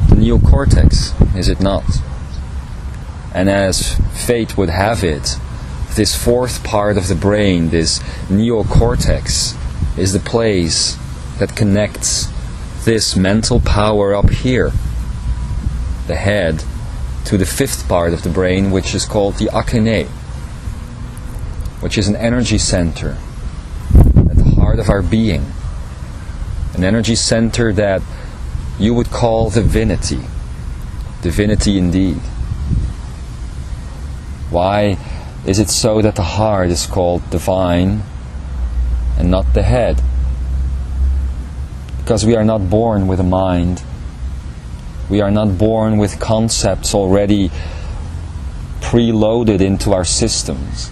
the neocortex, is it not? And as fate would have it, this fourth part of the brain, this neocortex, is the place that connects this mental power up here, the head, to the fifth part of the brain, which is called the akene, which is an energy center at the heart of our being. An energy center that you would call divinity. Divinity indeed. Why is it so that the heart is called divine and not the head? Because we are not born with a mind. We are not born with concepts already preloaded into our systems.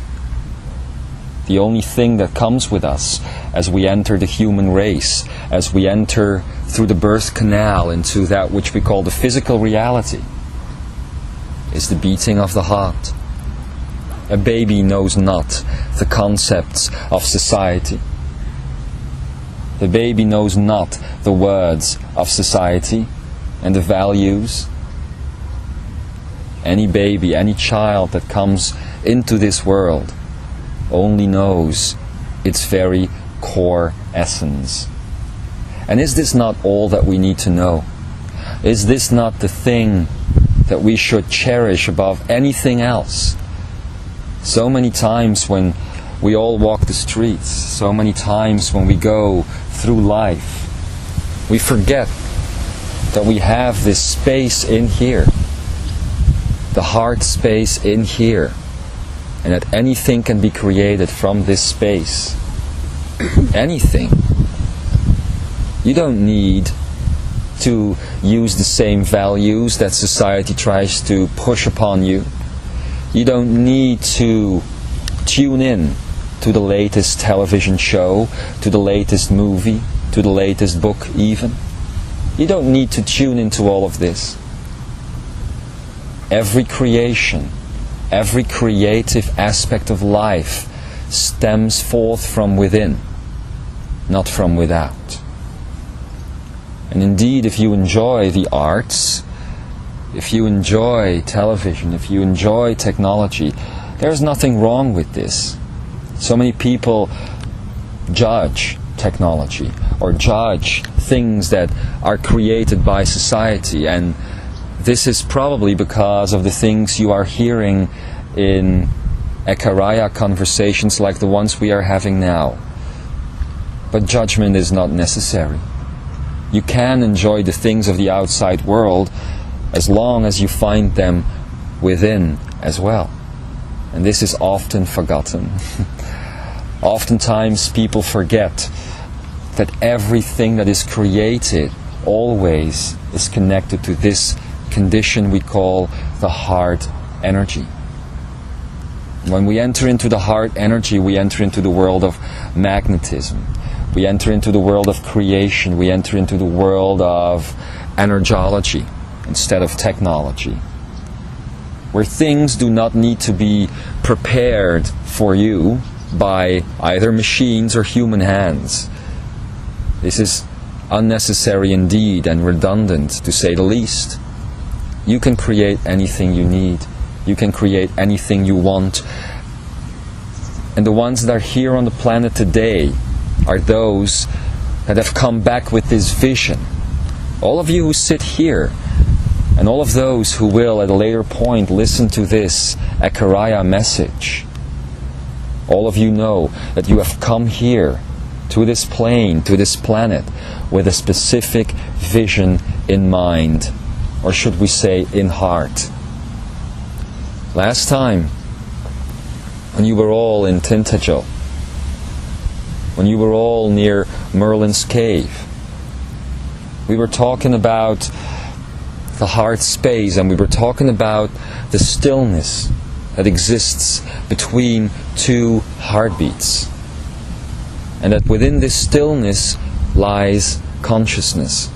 The only thing that comes with us as we enter the human race, as we enter through the birth canal into that which we call the physical reality, is the beating of the heart. A baby knows not the concepts of society. The baby knows not the words of society and the values. Any baby, any child that comes into this world only knows its very core essence. And is this not all that we need to know? Is this not the thing that we should cherish above anything else? So many times when we all walk the streets, so many times when we go through life, we forget that we have this space in here, the heart space in here, and that anything can be created from this space. Anything. You don't need to use the same values that society tries to push upon you. You don't need to tune in to the latest television show, to the latest movie, to the latest book even. You don't need to tune into all of this. Every creation, every creative aspect of life stems forth from within, not from without. And indeed, if you enjoy the arts, if you enjoy television, if you enjoy technology, there's nothing wrong with this. So many people judge technology or judge things that are created by society, and this is probably because of the things you are hearing in Ekaraya conversations like the ones we are having now. But judgment is not necessary. You can enjoy the things of the outside world as long as you find them within as well. And this is often forgotten. Oftentimes people forget that everything that is created always is connected to this condition we call the heart energy. When we enter into the heart energy, we enter into the world of magnetism. We enter into the world of creation. We enter into the world of energology instead of technology, where things do not need to be prepared for you by either machines or human hands. This is unnecessary indeed and redundant, to say the least. You can create anything you need. You can create anything you want. And the ones that are here on the planet today are those that have come back with this vision. All of you who sit here, and all of those who will at a later point listen to this Ekaraya message, all of you know that you have come here to this plane, to this planet, with a specific vision in mind, or should we say in heart. Last time, when you were all in Tintagel, when you were all near Merlin's cave, we were talking about the heart space, and we were talking about the stillness that exists between two heartbeats, and that within this stillness lies consciousness,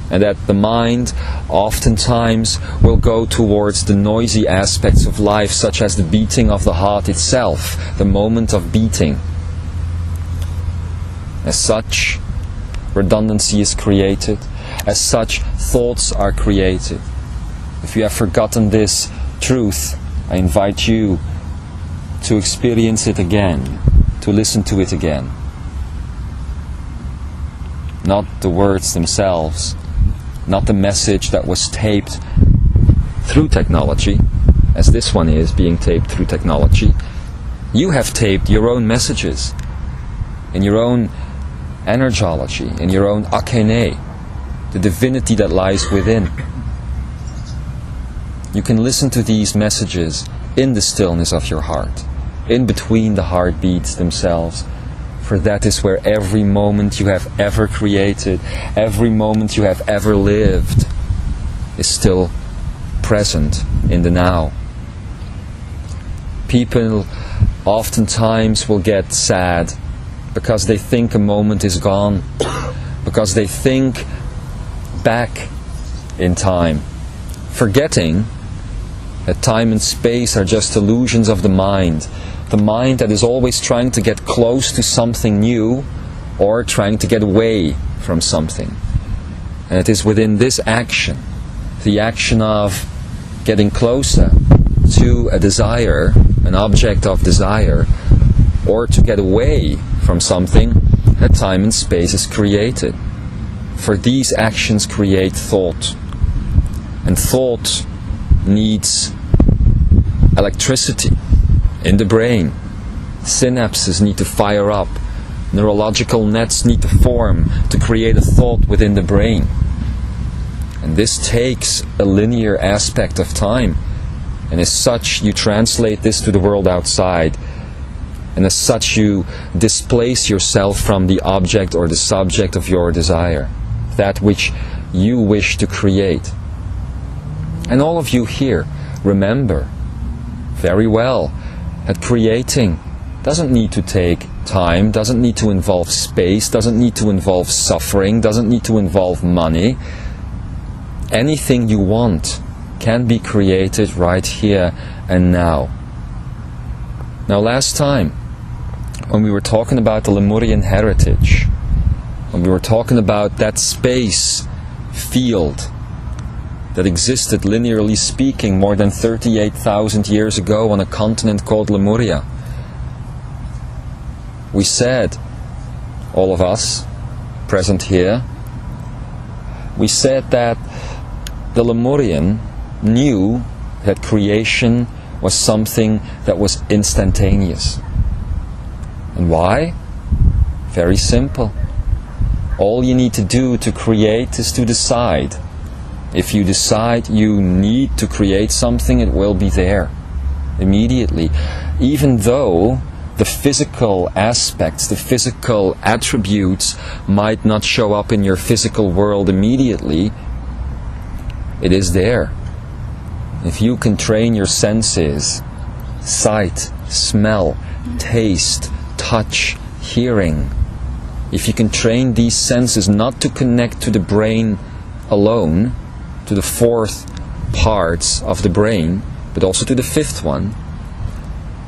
and that the mind oftentimes will go towards the noisy aspects of life, such as the beating of the heart itself, the moment of beating. As such, redundancy is created. As such, thoughts are created. If you have forgotten this truth, I invite you to experience it again, to listen to it again. Not the words themselves, not the message that was taped through technology, as this one is being taped through technology. You have taped your own messages, in your own energology, in your own akene, the divinity that lies within. You can listen to these messages in the stillness of your heart, in between the heartbeats themselves, for that is where every moment you have ever created, every moment you have ever lived, is still present in the now. People oftentimes will get sad because they think a moment is gone, because they think back in time, forgetting that time and space are just illusions of the mind that is always trying to get close to something new or trying to get away from something. And it is within this action, the action of getting closer to a desire, an object of desire, or to get away from something, that time and space is created. For these actions create thought, and thought needs electricity in the brain. Synapses need to fire up, neurological nets need to form to create a thought within the brain. And this takes a linear aspect of time, and as such you translate this to the world outside, and as such you displace yourself from the object or the subject of your desire, that which you wish to create. And all of you here, remember very well that creating doesn't need to take time, doesn't need to involve space, doesn't need to involve suffering, doesn't need to involve money. Anything you want can be created right here and now. Now, last time, when we were talking about the Lemurian heritage, when we were talking about that space field that existed, linearly speaking, more than 38,000 years ago on a continent called Lemuria, we said, all of us present here, we said that the Lemurian knew that creation was something that was instantaneous. And why? Very simple. All you need to do to create is to decide. If you decide you need to create something, it will be there immediately. Even though the physical aspects, the physical attributes might not show up in your physical world immediately, it is there. If you can train your senses, sight, smell, taste, touch, hearing, if you can train these senses not to connect to the brain alone, to the fourth parts of the brain, but also to the fifth one,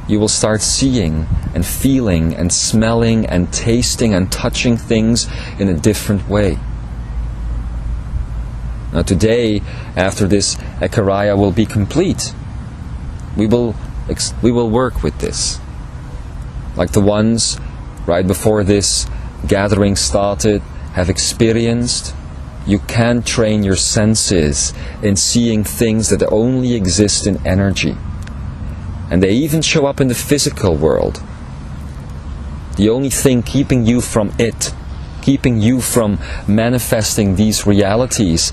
you will start seeing and feeling and smelling and tasting and touching things in a different way. Now today, after this Ekaraya will be complete, we will work with this. Like the ones right before this gathering started have experienced, you can train your senses in seeing things that only exist in energy. And they even show up in the physical world. The only thing keeping you from it, keeping you from manifesting these realities,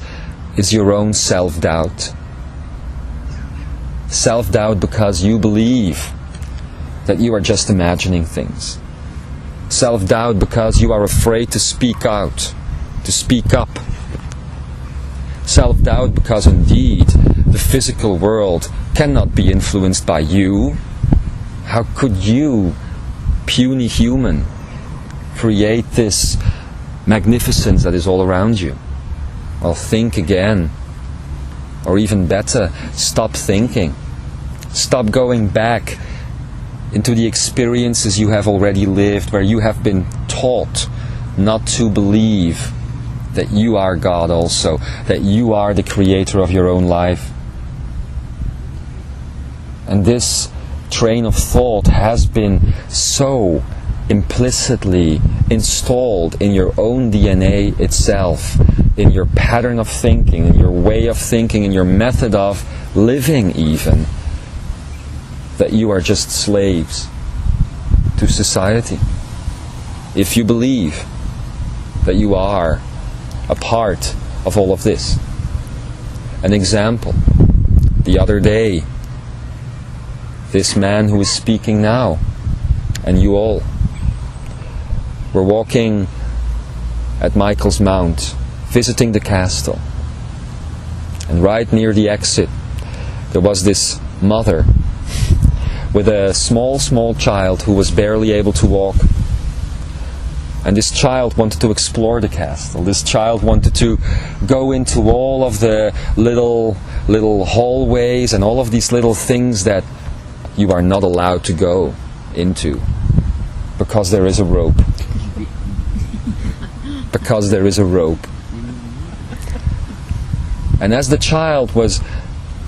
is your own self-doubt. Self-doubt because you believe that you are just imagining things. Self-doubt because you are afraid to speak out, to speak up. Self-doubt because indeed the physical world cannot be influenced by you. How could you, puny human, create this magnificence that is all around you? Well, think again. Or even better, stop thinking. Stop going back into the experiences you have already lived, where you have been taught not to believe that you are God also, that you are the creator of your own life. And this train of thought has been so implicitly installed in your own DNA itself, in your pattern of thinking, in your way of thinking, in your method of living even, that you are just slaves to society. If you believe that you are a part of all of this. An example, the other day, this man who is speaking now, and you all, were walking at Michael's Mount, visiting the castle. And right near the exit, there was this mother with a small child who was barely able to walk. And this child wanted to explore the castle. This child wanted to go into all of the little hallways and all of these little things that you are not allowed to go into, because there is a rope. Because there is a rope. And as the child was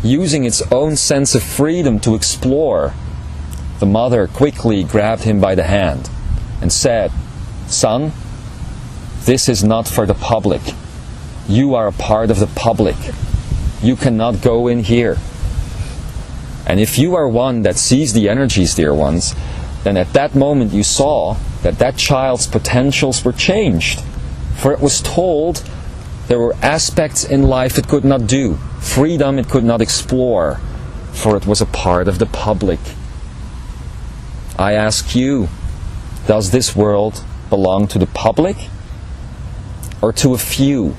using its own sense of freedom to explore, the mother quickly grabbed him by the hand and said, "Son, this is not for the public. You are a part of the public. You cannot go in here. And if you are one that sees the energies, dear ones, then at that moment you saw that that child's potentials were changed. For it was told there were aspects in life it could not do, freedom it could not explore, for it was a part of the public. I ask you, does this world belong to the public or to a few?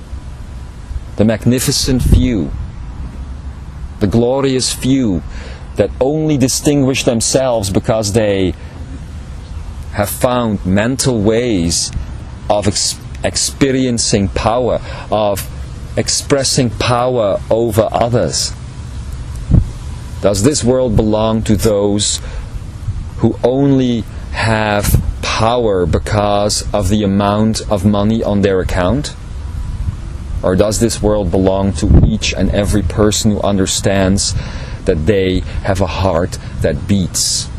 The magnificent few, the glorious few that only distinguish themselves because they have found mental ways of experiencing power, of expressing power over others. Does this world belong to those who only have power because of the amount of money on their account? Or does this world belong to each and every person who understands that they have a heart that beats,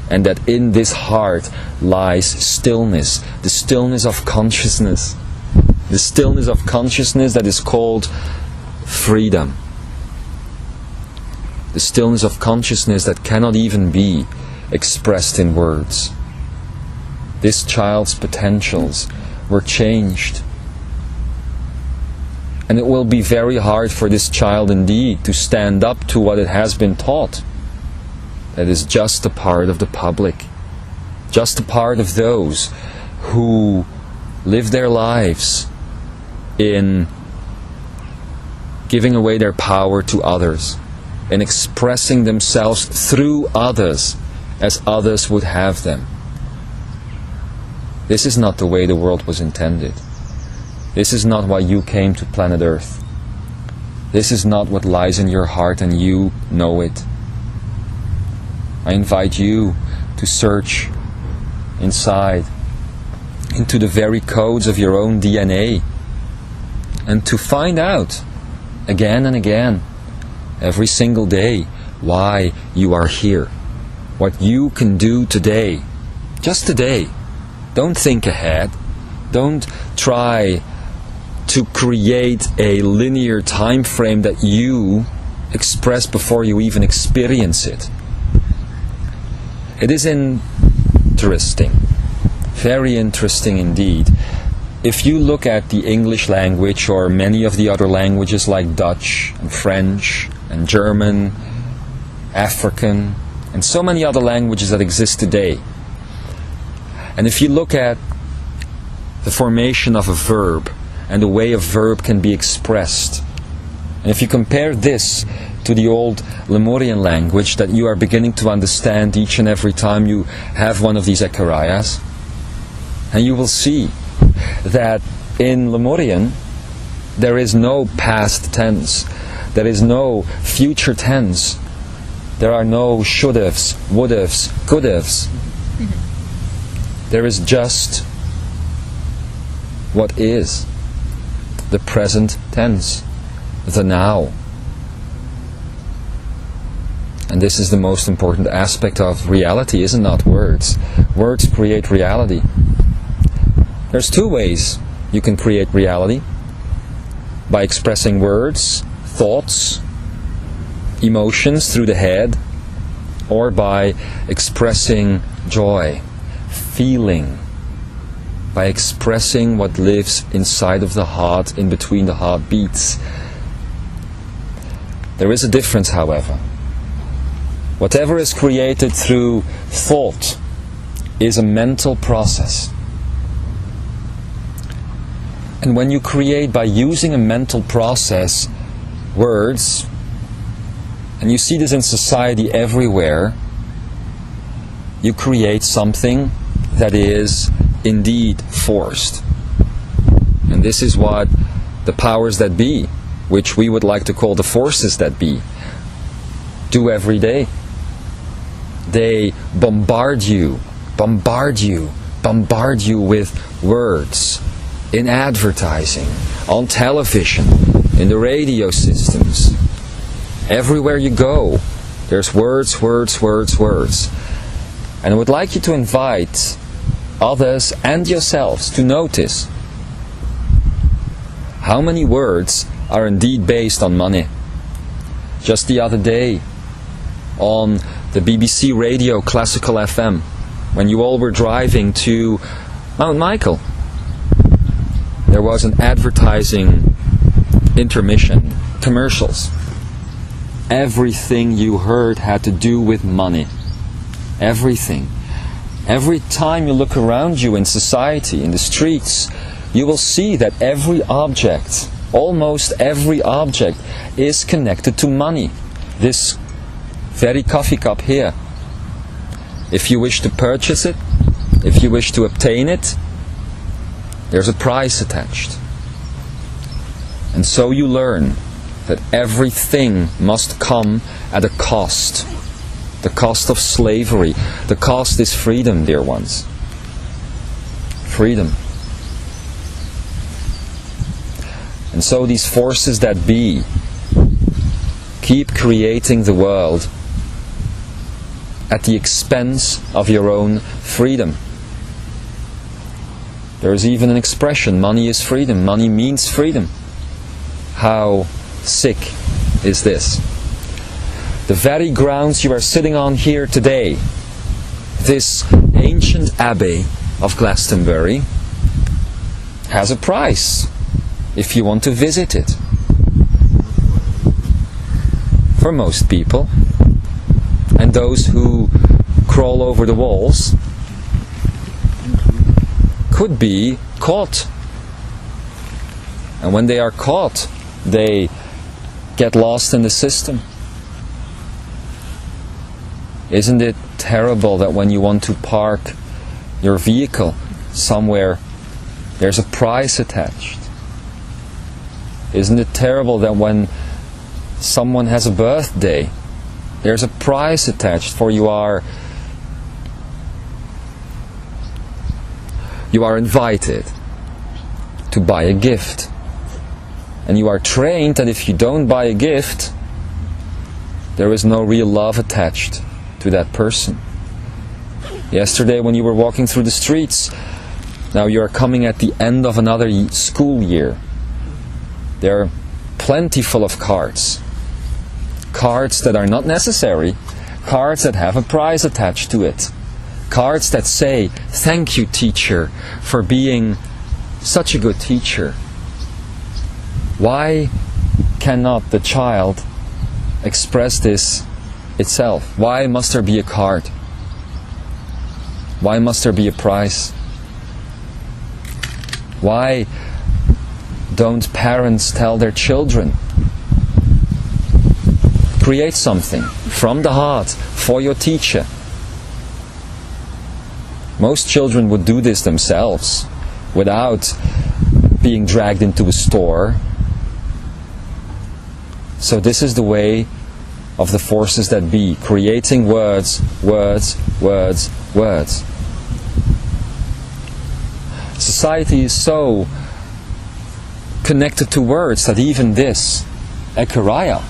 and that in this heart lies stillness, the stillness of consciousness, the stillness of consciousness that is called freedom, the stillness of consciousness that cannot even be expressed in words. This child's potentials were changed. And it will be very hard for this child indeed to stand up to what it has been taught. That is just a part of the public. Just a part of those who live their lives in giving away their power to others, in expressing themselves through others as others would have them. This is not the way the world was intended. This is not why you came to planet Earth. This is not what lies in your heart, and you know it. I invite you to search inside into the very codes of your own DNA and to find out again and again, every single day, why you are here. What you can do today, just today. Don't think ahead. Don't try to create a linear time frame that you express before you even experience it. It is interesting Very interesting indeed. If you look at the English language or many of the other languages like Dutch and French and German, African, and so many other languages that exist today, and if you look at the formation of a verb and the way a verb can be expressed, and if you compare this to the old Lemurian language that you are beginning to understand each and every time you have one of these ekarayas, and you will see that in Lemurian there is no past tense, there is no future tense, there are no should'ves, would'ves, could'ves. There is just what is, the present tense, the now. And this is the most important aspect of reality, is it not? Words. Words create reality. There's two ways you can create reality: by expressing words, thoughts, emotions through the head, or by expressing joy, feeling, by expressing what lives inside of the heart, in between the heartbeats. There is a difference, however. Whatever is created through thought is a mental process. And when you create by using a mental process, words, and you see this in society everywhere, you create something that is indeed forced. And this is what the powers that be, which we would like to call the forces that be, do every day. They bombard you with words, in advertising, on television, in the radio systems. Everywhere you go, there's words. And I would like you to invite others and yourselves to notice how many words are indeed based on money. Just the other day, on the BBC radio Classical FM, when you all were driving to Mount Michael, there was an advertising intermission, commercials. Everything you heard had to do with money. Everything. Every time you look around you in society, in the streets, you will see that every object, almost every object, is connected to money. This very coffee cup here, if you wish to purchase it, if you wish to obtain it, there's a price attached. And so you learn that everything must come at a cost. The cost of slavery. The cost is freedom, dear ones. Freedom. And so these forces that be keep creating the world at the expense of your own freedom. There is even an expression, money is freedom. Money means freedom. How sick is this? The very grounds you are sitting on here today, this ancient Abbey of Glastonbury, has a price if you want to visit it. For most people, and those who crawl over the walls, could be caught. And when they are caught, they get lost in the system. Isn't it terrible that when you want to park your vehicle somewhere, there's a price attached? Isn't it terrible that when someone has a birthday, there's a price attached, for you are invited to buy a gift. And you are trained that if you don't buy a gift, there is no real love attached to that person. Yesterday when you were walking through the streets, now you are coming at the end of another school year. There are plentiful of cards. Cards that are not necessary. Cards that have a price attached to it. Cards that say, "Thank you, teacher, for being such a good teacher." Why cannot the child express this itself? Why must there be a card? Why must there be a prize? Why don't parents tell their children, create something from the heart for your teacher? Most children would do this themselves without being dragged into a store. So this is the way of the forces that be, creating words, words, words, words. Society is so connected to words that even this, Ekaria,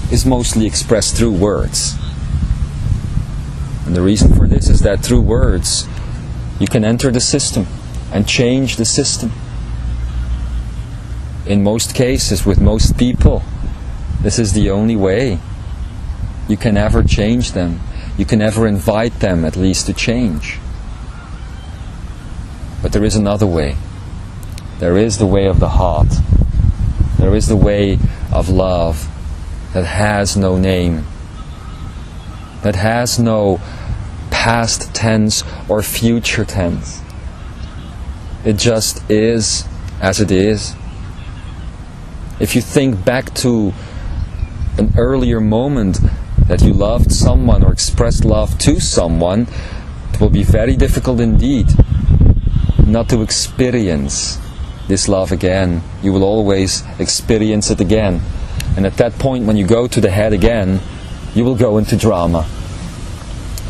is mostly expressed through words. And the reason for this is that through words you can enter the system and change the system. In most cases, with most people, this is the only way you can ever change them. You can ever invite them at least to change. But there is another way. There is the way of the heart. There is the way of love that has no name, that has no past tense or future tense. It just is as it is. If you think back to an earlier moment that you loved someone or expressed love to someone, it will be very difficult indeed not to experience this love again. You will always experience it again. And at that point, when you go to the head again, you will go into drama,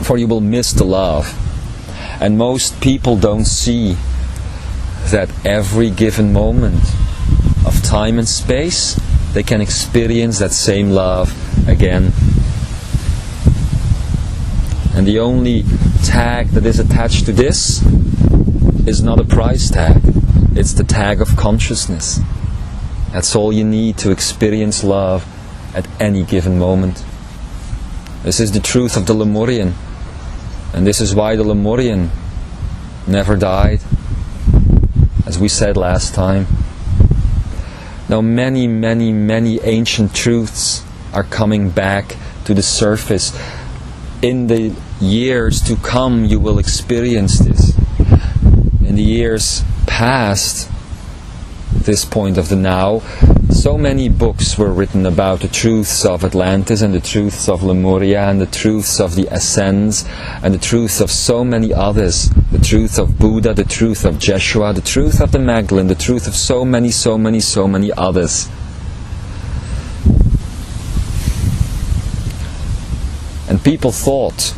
for you will miss the love. And most people don't see that every given moment of time and space, they can experience that same love again. And the only tag that is attached to this is not a price tag. It's the tag of consciousness. That's all you need to experience love at any given moment. This is the truth of the Lemurian. And this is why the Lemurian never died, as we said last time. Now many, many, many ancient truths are coming back to the surface. In the years to come, you will experience this. In the years past this point of the now, so many books were written about the truths of Atlantis and the truths of Lemuria and the truths of the Ascends and the truths of so many others, the truth of Buddha, the truth of Jeshua, the truth of the Merlin, the truth of so many others. And people thought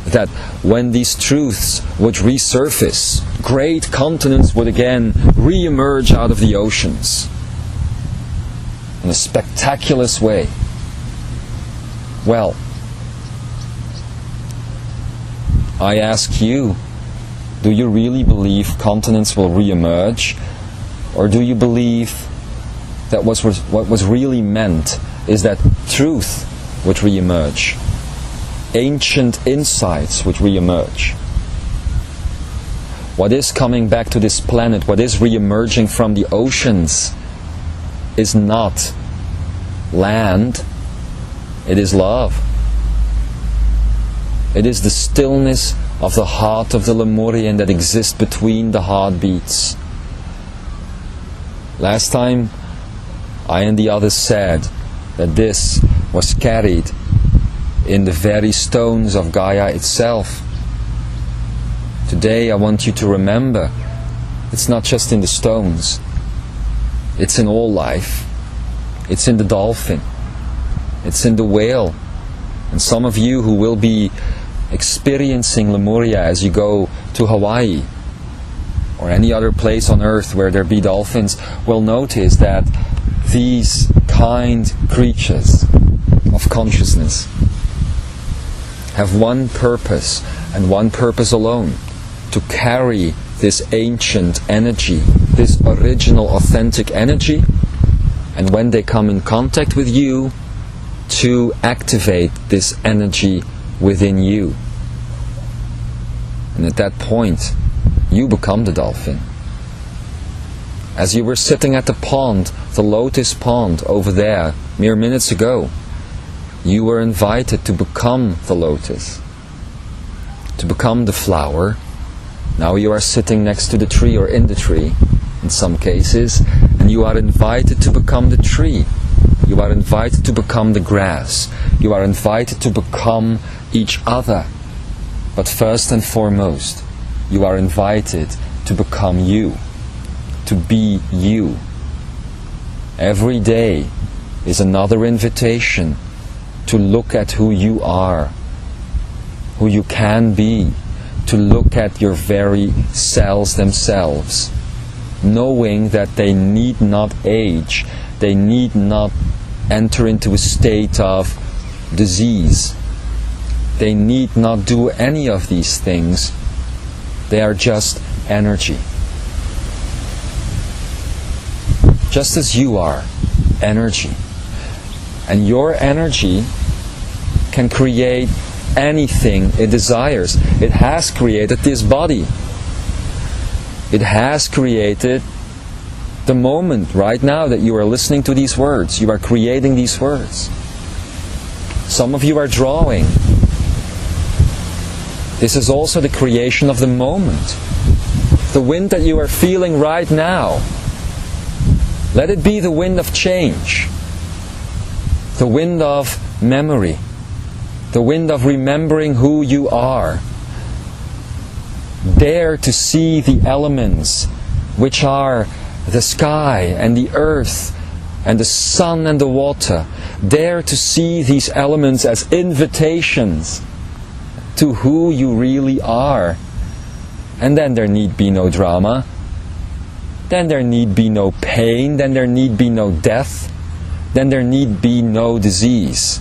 that when these truths would resurface, great continents would again re-emerge out of the oceans in a spectacular way. Well, I ask you, do you really believe continents will re-emerge? Or do you believe that what was really meant is that truth would re-emerge? Ancient insights would re-emerge. What is coming back to this planet, what is re-emerging from the oceans, is not land, it is love. It is the stillness of the heart of the Lemurian that exists between the heartbeats. Last time, I and the others said that this was carried in the very stones of Gaia itself. Today I want you to remember, it's not just in the stones, it's in all life. It's in the dolphin, it's in the whale. And some of you who will be experiencing Lemuria as you go to Hawaii or any other place on earth where there be dolphins will notice that these kind creatures of consciousness have one purpose and one purpose alone: to carry this ancient energy, this original authentic energy, and when they come in contact with you, to activate this energy within you. And at that point, you become the dolphin. As you were sitting at the pond, the lotus pond over there, mere minutes ago, you were invited to become the lotus, to become the flower. Now you are sitting next to the tree, or in the tree in some cases, and you are invited to become the tree. You are invited to become the grass. You are invited to become each other. But first and foremost, you are invited to become you, to be you. Every day is another invitation to look at who you are, who you can be, to look at your very cells themselves, knowing that they need not age, they need not enter into a state of disease. They need not do any of these things. They are just energy. Just as you are energy. And your energy can create anything it desires. It has created this body. It has created the moment right now that you are listening to these words. You are creating these words. Some of you are drawing. This is also the creation of the moment. The wind that you are feeling right now, let it be the wind of change. The wind of memory. The wind of remembering who you are. Dare to see the elements which are the sky and the earth and the sun and the water. Dare to see these elements as invitations to who you really are. And then there need be no drama. Then there need be no pain. Then there need be no death. Then there need be no disease.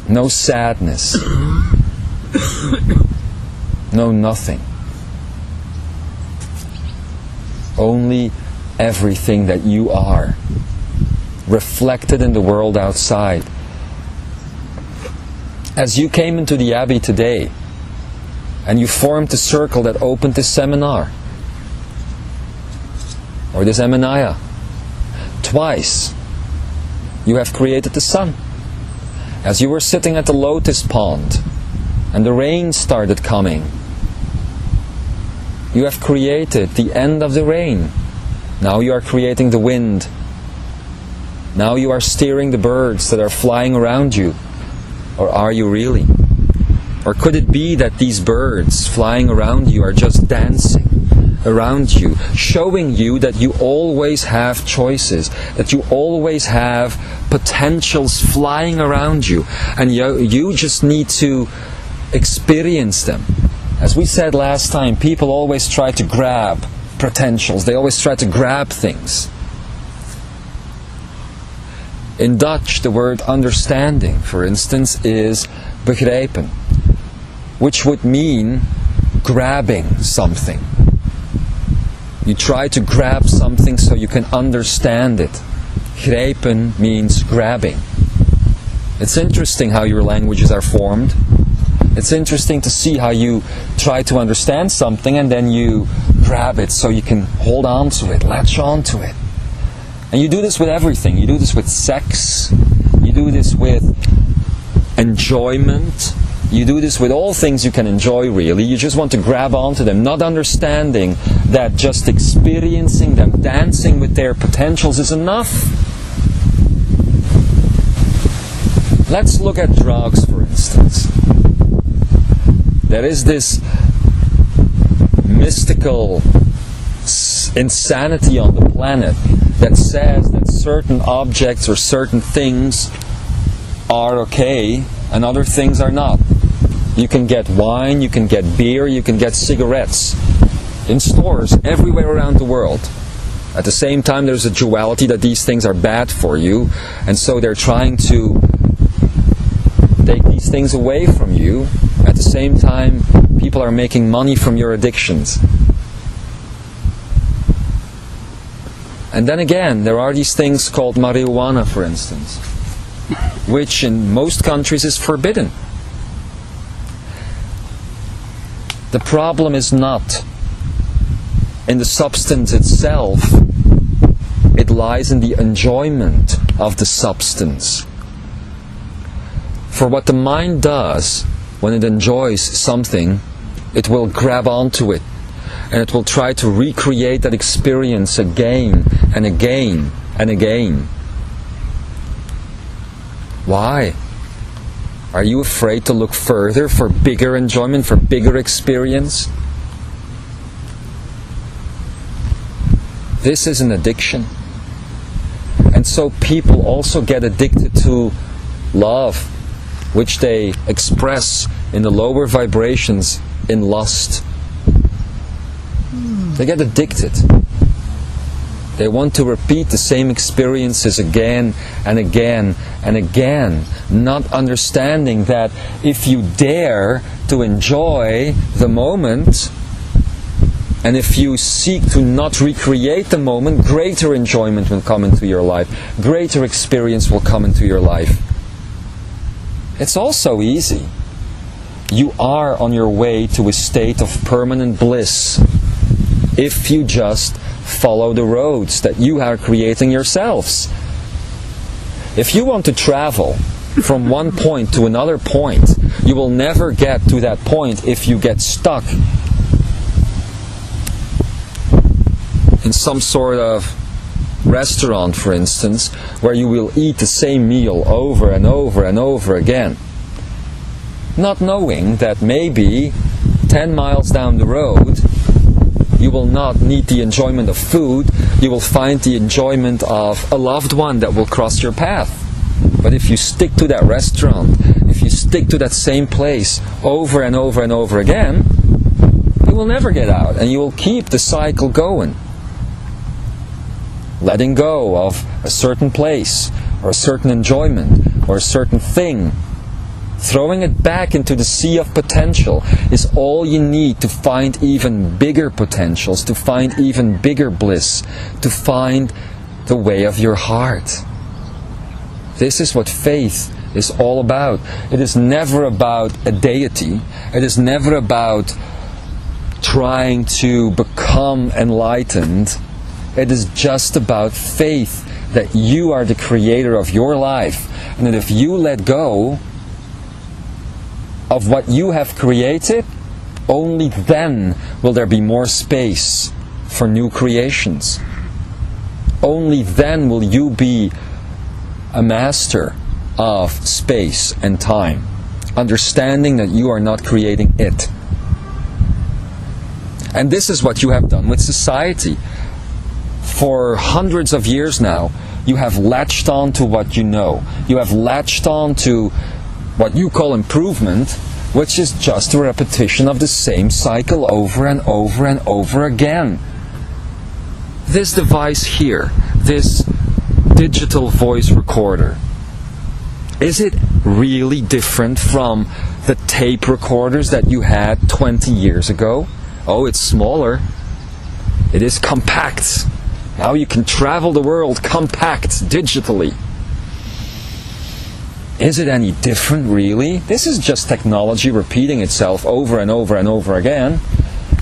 No sadness. No nothing. Only everything that you are, reflected in the world outside. As you came into the Abbey today, and you formed the circle that opened this seminar, or this Imzaia, twice you have created the sun. As you were sitting at the lotus pond, and the rain started coming, you have created the end of the rain. Now you are creating the wind. Now you are steering the birds that are flying around you. Or are you really? Or could it be that these birds flying around you are just dancing around you, showing you that you always have choices, that you always have potentials flying around you, and you just need to experience them. As we said last time, people always try to grab potentials. They always try to grab things. In Dutch, the word understanding, for instance, is begrijpen, which would mean grabbing something. You try to grab something so you can understand it. Grijpen means grabbing. It's interesting how your languages are formed. It's interesting to see how you try to understand something and then you grab it so you can hold on to it, latch on to it. And you do this with everything. You do this with sex. You do this with enjoyment. You do this with all things you can enjoy, really. You just want to grab onto them, not understanding that just experiencing them, dancing with their potentials is enough. Let's look at drugs, for instance. There is this mystical insanity on the planet that says that certain objects or certain things are okay and other things are not. You can get wine, you can get beer, you can get cigarettes in stores everywhere around the world. At the same time, there's a duality that these things are bad for you, and so they're trying to take these things away from you. At the same time, people are making money from your addictions. And then again, there are these things called marijuana, for instance, which in most countries is forbidden. The problem is not in the substance itself. It lies in the enjoyment of the substance. For what the mind does when it enjoys something, it will grab onto it and it will try to recreate that experience again and again and again. Why? Are you afraid to look further for bigger enjoyment, for bigger experience? This is an addiction. And so people also get addicted to love, which they express in the lower vibrations in lust. They get addicted. They want to repeat the same experiences again and again and again, not understanding that if you dare to enjoy the moment, and if you seek to not recreate the moment, greater enjoyment will come into your life. Greater experience will come into your life. It's also easy. You are on your way to a state of permanent bliss if you just follow the roads that you are creating yourselves. If you want to travel from one point to another point, you will never get to that point if you get stuck in some sort of restaurant, for instance, where you will eat the same meal over and over and over again, not knowing that maybe 10 miles down the road you will not need the enjoyment of food, you will find the enjoyment of a loved one that will cross your path. But if you stick to that restaurant, if you stick to that same place over and over and over again, you will never get out and you will keep the cycle going. Letting go of a certain place or a certain enjoyment or a certain thing, throwing it back into the sea of potential is all you need to find even bigger potentials, to find even bigger bliss, to find the way of your heart. This is what faith is all about. It is never about a deity. It is never about trying to become enlightened. It is just about faith that you are the creator of your life, and that if you let go of what you have created, only then will there be more space for new creations. Only then will you be a master of space and time, understanding that you are not creating it. And this is what you have done with society. For hundreds of years now, you have latched on to what you know. You have latched on to what you call improvement, which is just a repetition of the same cycle over and over and over again. This device here, this digital voice recorder, is it really different from the tape recorders that you had 20 years ago? Oh, it's smaller. It is compact. Now you can travel the world compact digitally. Is it any different, really? This is just technology repeating itself over and over and over again.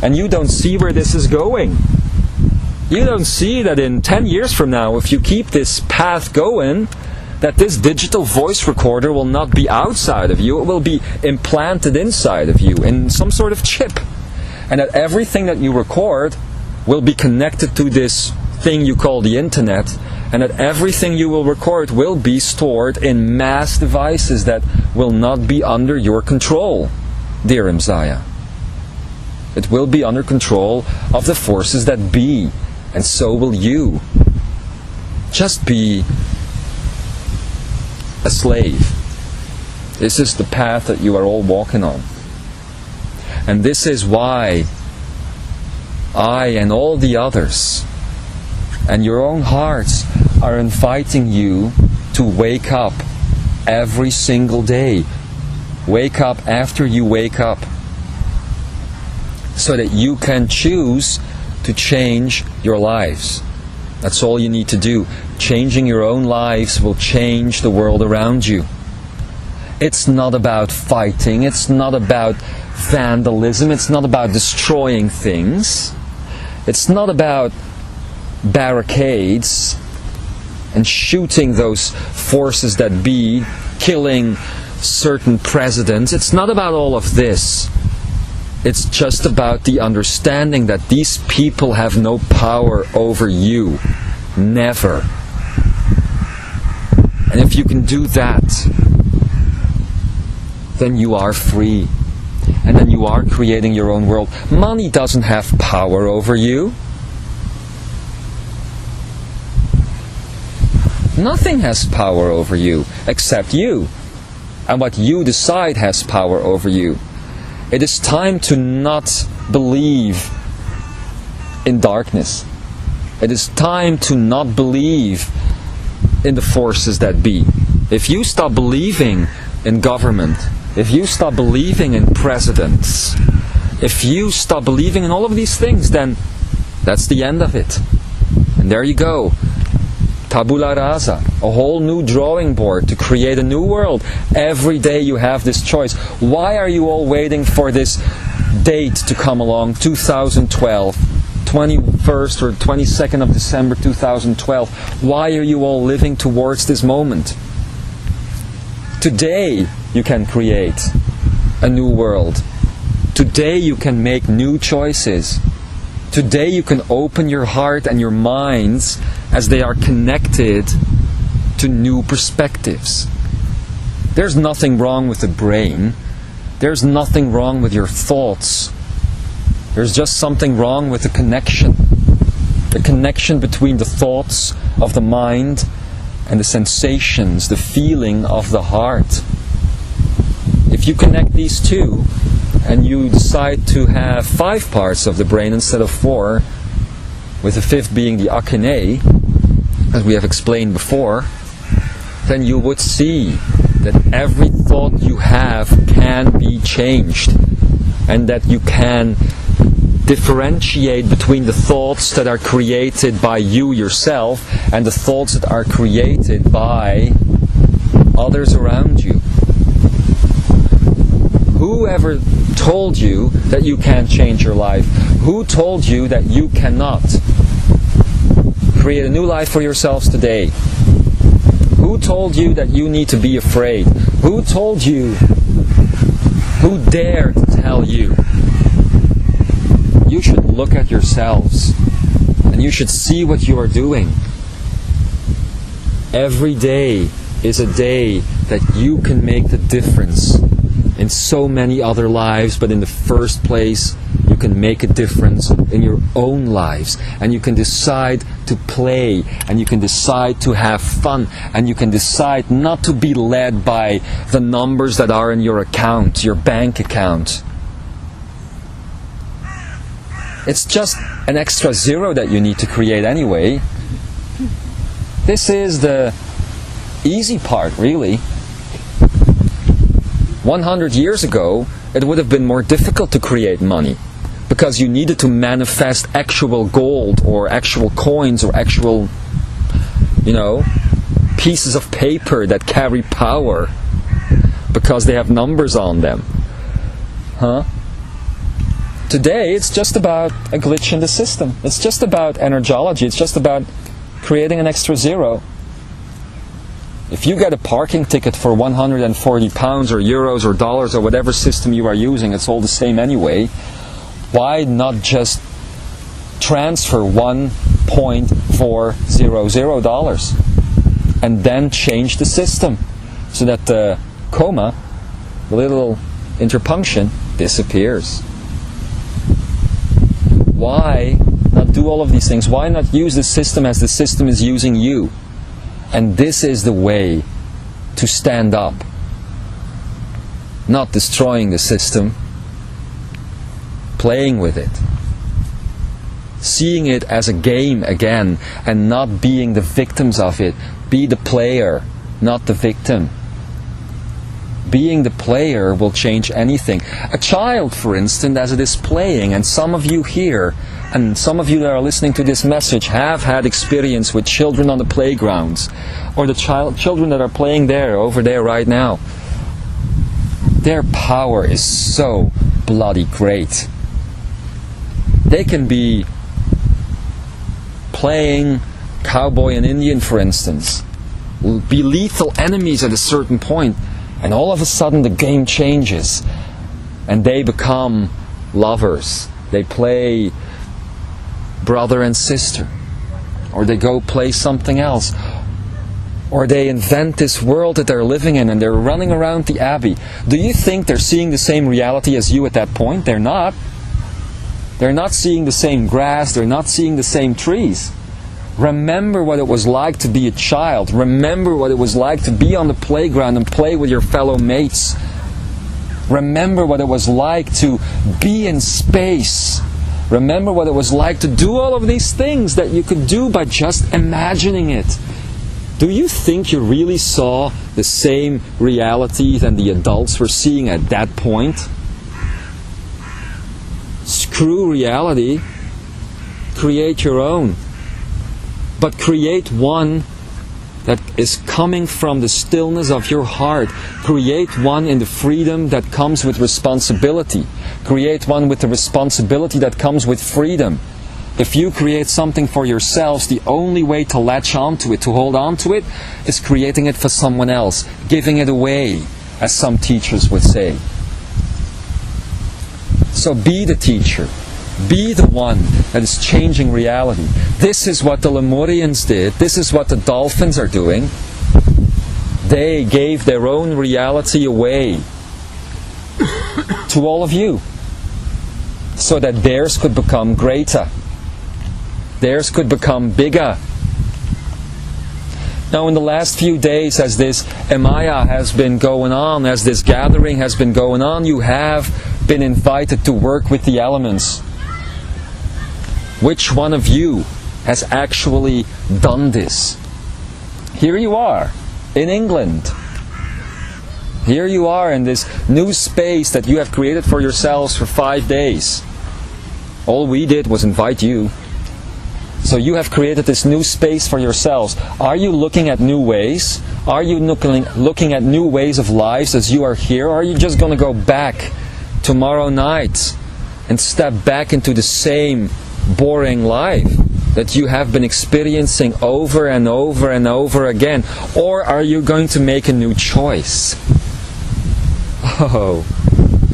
And you don't see where this is going. You don't see that in 10 years from now, if you keep this path going, that this digital voice recorder will not be outside of you. It will be implanted inside of you in some sort of chip. And that everything that you record will be connected to this thing you call the internet, and that everything you will record will be stored in mass devices that will not be under your control, dear Imzaia. It will be under control of the forces that be, and so will you. Just be a slave. This is the path that you are all walking on. And this is why I and all the others and your own hearts are inviting you to wake up every single day. Wake up after you wake up, so that you can choose to change your lives. That's all you need to do. Changing your own lives will change the world around you. It's not about fighting. It's not about vandalism. It's not about destroying things. It's not about barricades and shooting those forces that be, killing certain presidents. It's not about all of this. It's just about the understanding that these people have no power over you. Never. And if you can do that, then you are free. And then you are creating your own world. Money doesn't have power over you. Nothing has power over you except you. And what you decide has power over you. It is time to not believe in darkness. It is time to not believe in the forces that be. If you stop believing in government, if you stop believing in presidents, if you stop believing in all of these things, then that's the end of it. And there you go. Tabula rasa, a whole new drawing board to create a new world. Every day you have this choice. Why are you all waiting for this date to come along, 2012, 21st or 22nd of December 2012? Why are you all living towards this moment? Today you can create a new world. Today you can make new choices. Today you can open your heart and your minds as they are connected to new perspectives. There's nothing wrong with the brain. There's nothing wrong with your thoughts. There's just something wrong with the connection. The connection between the thoughts of the mind and the sensations, the feeling of the heart. If you connect these two, and you decide to have 5 parts of the brain instead of 4, with the 5th being the akine, as we have explained before, then you would see that every thought you have can be changed, and that you can differentiate between the thoughts that are created by you yourself and the thoughts that are created by others around you. Whoever told you that you can't change your life? Who told you that you cannot create a new life for yourselves today? Who told you that you need to be afraid? Who told you? Who dared tell you? You should look at yourselves and you should see what you are doing. Every day is a day that you can make the difference in so many other lives, but in the first place you can make a difference in your own lives, and you can decide to play, and you can decide to have fun, and you can decide not to be led by the numbers that are in your account, your bank account. It's just an extra zero that you need to create anyway. This is the easy part, really. 100 years ago, it would have been more difficult to create money, because you needed to manifest actual gold or actual coins or actual, pieces of paper that carry power, because they have numbers on them. Today, it's just about a glitch in the system. It's just about energology. It's just about creating an extra zero. If you get a parking ticket for 140 pounds or euros or dollars or whatever system you are using, it's all the same anyway. Why not just transfer $1.400 and then change the system so that the coma, the little interpunction, disappears? Why not do all of these things? Why not use the system as the system is using you? And this is the way to stand up. Not destroying the system, playing with it. Seeing it as a game again, and not being the victims of it. Be the player, not the victim. Being the player will change anything. A child, for instance, as it is playing, and some of you here, and some of you that are listening to this message have had experience with children on the playgrounds, or the children that are playing over there right now. Their power is so bloody great. They can be playing cowboy and Indian, for instance, be lethal enemies at a certain point, and all of a sudden the game changes and they become lovers. They play brother and sister, or they go play something else, or they invent this world that they're living in and they're running around the Abbey. Do you think they're seeing the same reality as you at that point? They're not. They're not seeing the same grass, they're not seeing the same trees. Remember what it was like to be a child. Remember what it was like to be on the playground and play with your fellow mates. Remember what it was like to be in space. Remember what it was like to do all of these things that you could do by just imagining it. Do you think you really saw the same reality than the adults were seeing at that point? Screw reality. Create your own. But create one that is coming from the stillness of your heart. Create one in the freedom that comes with responsibility. Create one with the responsibility that comes with freedom. If you create something for yourselves, the only way to latch onto it, to hold on to it, is creating it for someone else, giving it away, as some teachers would say. So be the teacher. Be the one that is changing reality. This is what the Lemurians did. This is what the dolphins are doing. They gave their own reality away to all of you, so that theirs could become greater. Theirs could become bigger. Now, in the last few days, as this Imzaia has been going on, as this gathering has been going on, you have been invited to work with the elements. Which one of you has actually done this? Here you are, in England. Here you are in this new space that you have created for yourselves for 5 days. All we did was invite you. So you have created this new space for yourselves. Are you looking at new ways? Are you looking at new ways of lives as you are here? Or are you just going to go back tomorrow night and step back into the same boring life that you have been experiencing over and over and over again? Or are you going to make a new choice? Oh,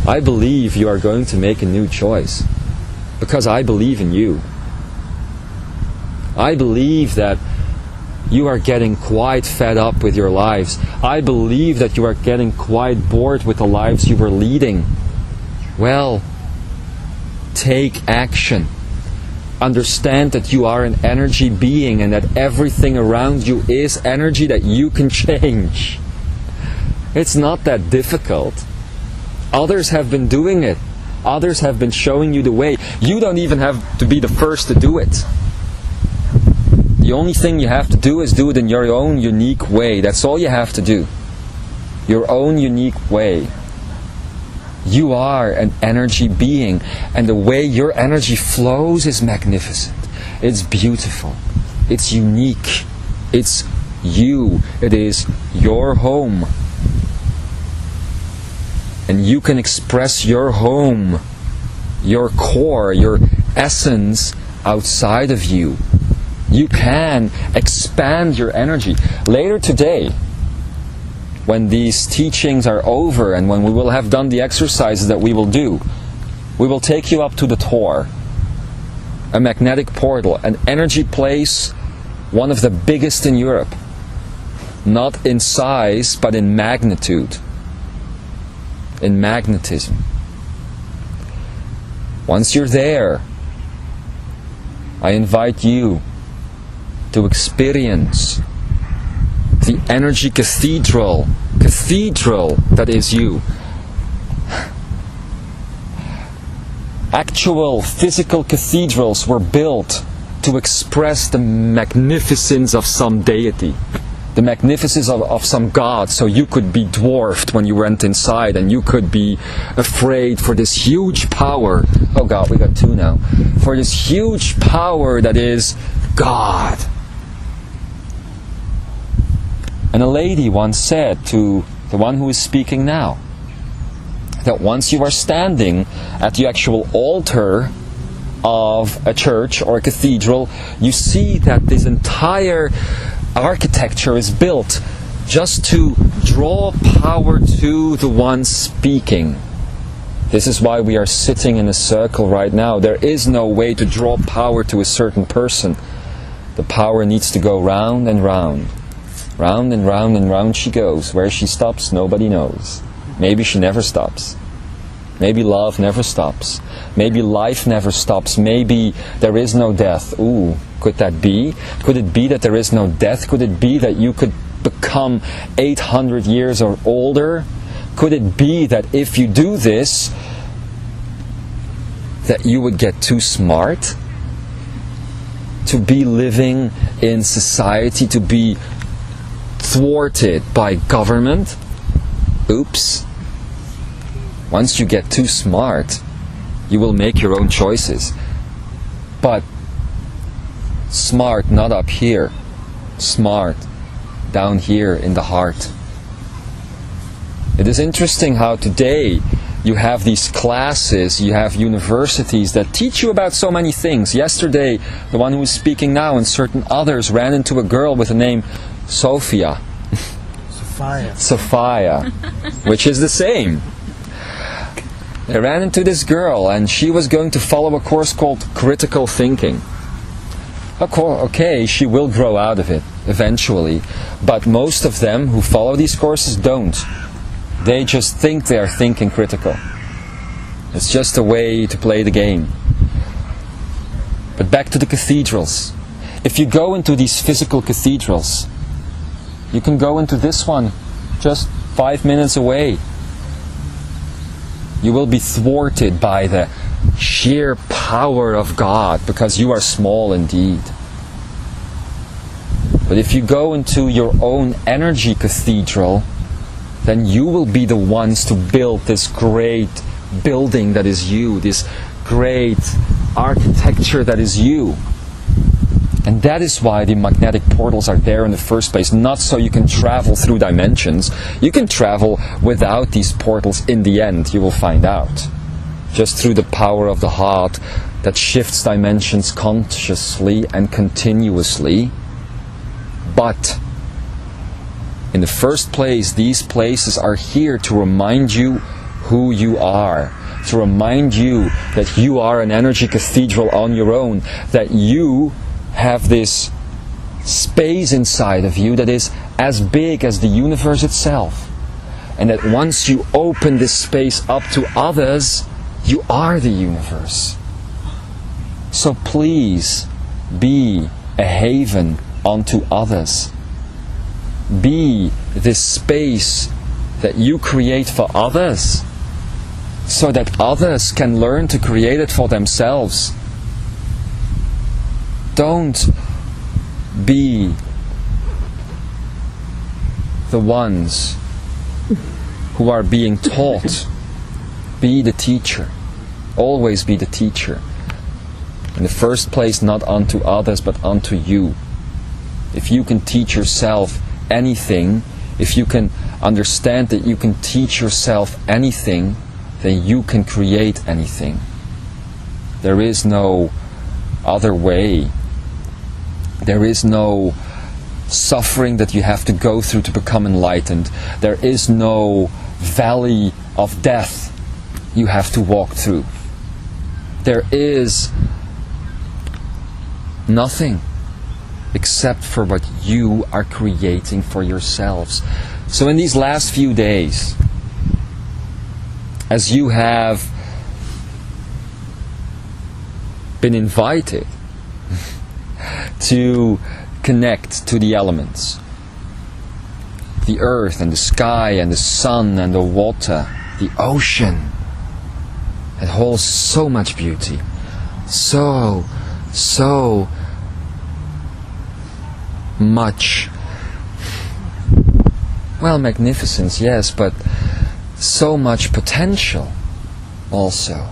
I believe you are going to make a new choice, because I believe in you. I believe that you are getting quite fed up with your lives. I believe that you are getting quite bored with the lives you were leading. Well, take action. Understand that you are an energy being and that everything around you is energy that you can change. It's not that difficult. Others have been doing it. Others have been showing you the way. You don't even have to be the first to do it. The only thing you have to do is do it in your own unique way. That's all you have to do. Your own unique way. You are an energy being, and the way your energy flows is magnificent. It's beautiful. It's unique. It's you. It is your home. And you can express your home, your core, your essence outside of you. You can expand your energy. Later today, when these teachings are over and when we will have done the exercises that we will do, we will take you up to the Tor, a magnetic portal, an energy place, one of the biggest in Europe. Not in size, but in magnitude. In magnetism. Once you're there, I invite you to experience the energy cathedral that is you. Actual physical cathedrals were built to express the magnificence of some deity, the magnificence of some god, so you could be dwarfed when you went inside and you could be afraid for this huge power. Oh God, we got two now. For this huge power that is God. And a lady once said to the one who is speaking now, that once you are standing at the actual altar of a church or a cathedral, you see that this entire architecture is built just to draw power to the one speaking. This is why we are sitting in a circle right now. There is no way to draw power to a certain person. The power needs to go round and round. Round and round and round she goes. Where she stops, nobody knows. Maybe she never stops. Maybe love never stops. Maybe life never stops. Maybe there is no death. Ooh, could that be? Could it be that there is no death? Could it be that you could become 800 years or older? Could it be that if you do this, that you would get too smart to be living in society, to be thwarted by government? Oops. Once you get too smart, you will make your own choices. But smart not up here, smart down here in the heart. It is interesting how today you have these classes, you have universities that teach you about so many things. Yesterday, the one who is speaking now and certain others ran into a girl with the name Sophia. Sophia, which is the same. They ran into this girl and she was going to follow a course called critical thinking. Okay, she will grow out of it eventually, but most of them who follow these courses don't. They just think they are thinking critical. It's just a way to play the game. But back to the cathedrals. If you go into these physical cathedrals, you can go into this one just 5 minutes away. You will be thwarted by the sheer power of God because you are small indeed. But if you go into your own energy cathedral, then you will be the ones to build this great building that is you, this great architecture that is you. And that is why the magnetic portals are there in the first place, not so you can travel through dimensions. You can travel without these portals in the end, you will find out. Just through the power of the heart that shifts dimensions consciously and continuously. But in the first place, these places are here to remind you who you are. To remind you that you are an energy cathedral on your own. That you have this space inside of you that is as big as the universe itself. And that once you open this space up to others, you are the universe. So please be a haven unto others. Be this space that you create for others, so that others can learn to create it for themselves. Don't be the ones who are being taught. Be the teacher. Always be the teacher. In the first place, not unto others, but unto you. If you can teach yourself anything, if you can understand that you can teach yourself anything, then you can create anything. There is no other way. There is no suffering that you have to go through to become enlightened. There is no valley of death you have to walk through. There is nothing except for what you are creating for yourselves. So in these last few days, as you have been invited to connect to the elements, the earth and the sky and the sun and the water, the ocean, it holds so much beauty, so much, well, magnificence, yes, but so much potential also.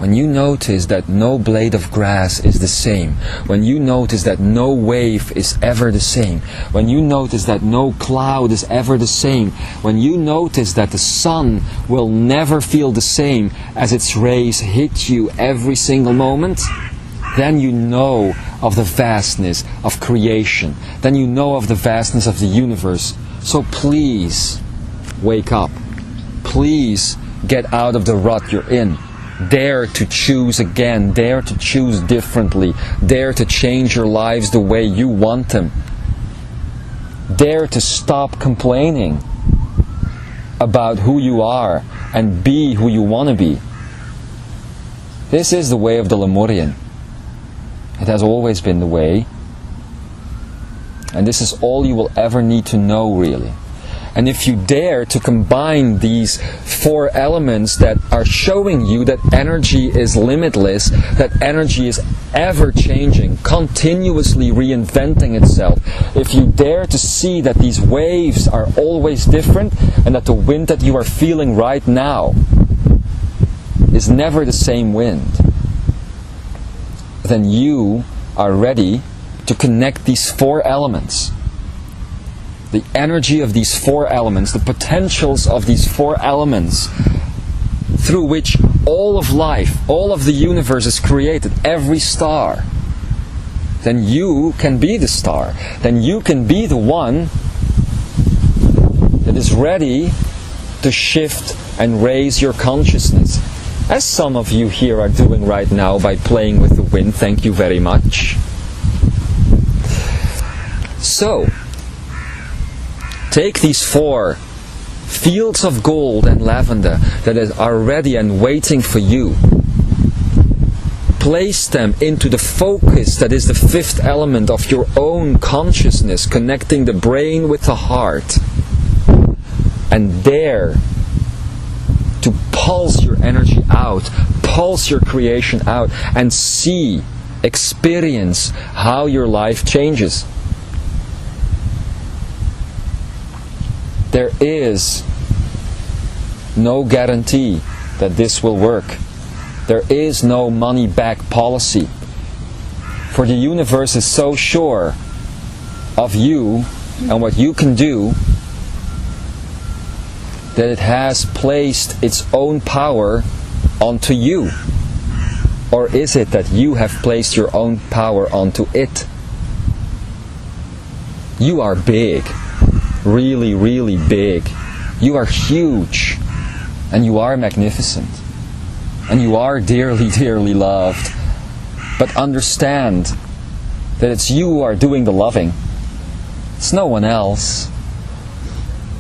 when you notice that no blade of grass is the same, when you notice that no wave is ever the same, when you notice that no cloud is ever the same, when you notice that the sun will never feel the same as its rays hit you every single moment, then you know of the vastness of creation. Then you know of the vastness of the universe. So please, wake up. Please get out of the rut you're in. Dare to choose again. Dare to choose differently. Dare to change your lives the way you want them. Dare to stop complaining about who you are and be who you want to be. This is the way of the Lemurian. It has always been the way. And this is all you will ever need to know, really. And if you dare to combine these four elements that are showing you that energy is limitless, that energy is ever changing, continuously reinventing itself, if you dare to see that these waves are always different and that the wind that you are feeling right now is never the same wind, then you are ready to connect these four elements. The energy of these four elements, the potentials of these four elements, through which all of life, all of the universe is created, every star, then you can be the star. Then you can be the one that is ready to shift and raise your consciousness. As some of you here are doing right now by playing with the wind. Thank you very much. So, take these four fields of gold and lavender that are ready and waiting for you. Place them into the focus that is the fifth element of your own consciousness, connecting the brain with the heart. And dare to pulse your energy out, pulse your creation out, and see, experience how your life changes. There is no guarantee that this will work. There is no money-back policy. For the universe is so sure of you and what you can do that it has placed its own power onto you. Or is it that you have placed your own power onto it? You are big. Really, really big. You are huge. And you are magnificent. And you are dearly, dearly loved. But understand that it's you who are doing the loving. It's no one else.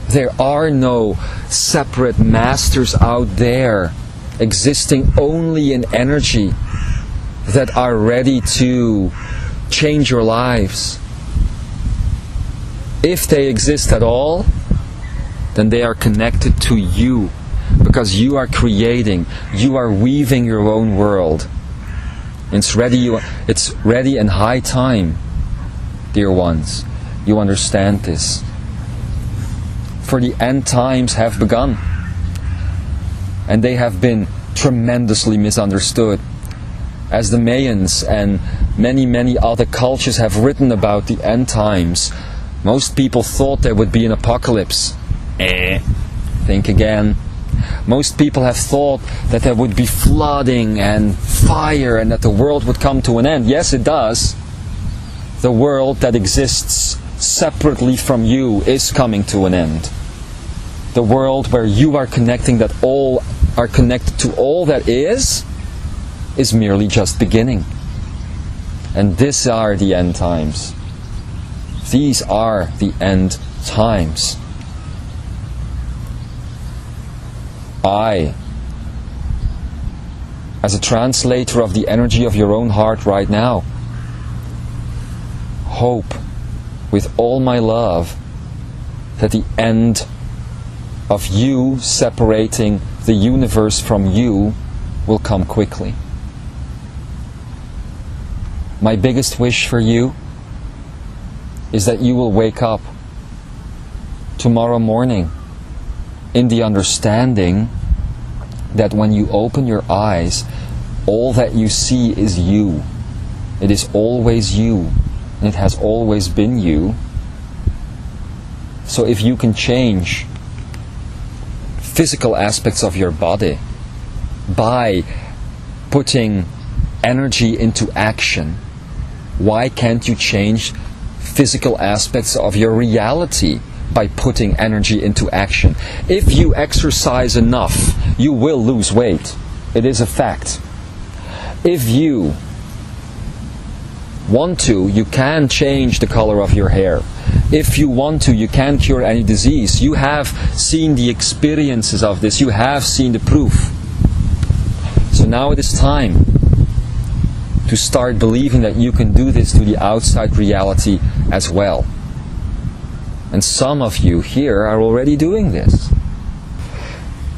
There are no separate masters out there existing only in energy that are ready to change your lives. If they exist at all, then they are connected to you, because you are creating, you are weaving your own world. It's ready and high time, dear ones. You understand this. For the end times have begun, and they have been tremendously misunderstood. As the Mayans and many, many other cultures have written about the end times, most people thought there would be an apocalypse. Think again. Most people have thought that there would be flooding and fire and that the world would come to an end. Yes, it does. The world that exists separately from you is coming to an end. The world where you are connecting, that all are connected to all that is merely just beginning. And these are the end times. These are the end times. I, as a translator of the energy of your own heart right now, hope with all my love that the end of you separating the universe from you will come quickly. My biggest wish for you is that you will wake up tomorrow morning in the understanding that when you open your eyes, All that you see is you. It is always you. And it has always been you. So if you can change physical aspects of your body by putting energy into action, why can't you change physical aspects of your reality by putting energy into action? If you exercise enough, you will lose weight. It is a fact. If you want to, you can change the color of your hair. If you want to, you can cure any disease. You have seen the experiences of this. You have seen the proof. So now it is time to start believing that you can do this to the outside reality as well. And some of you here are already doing this.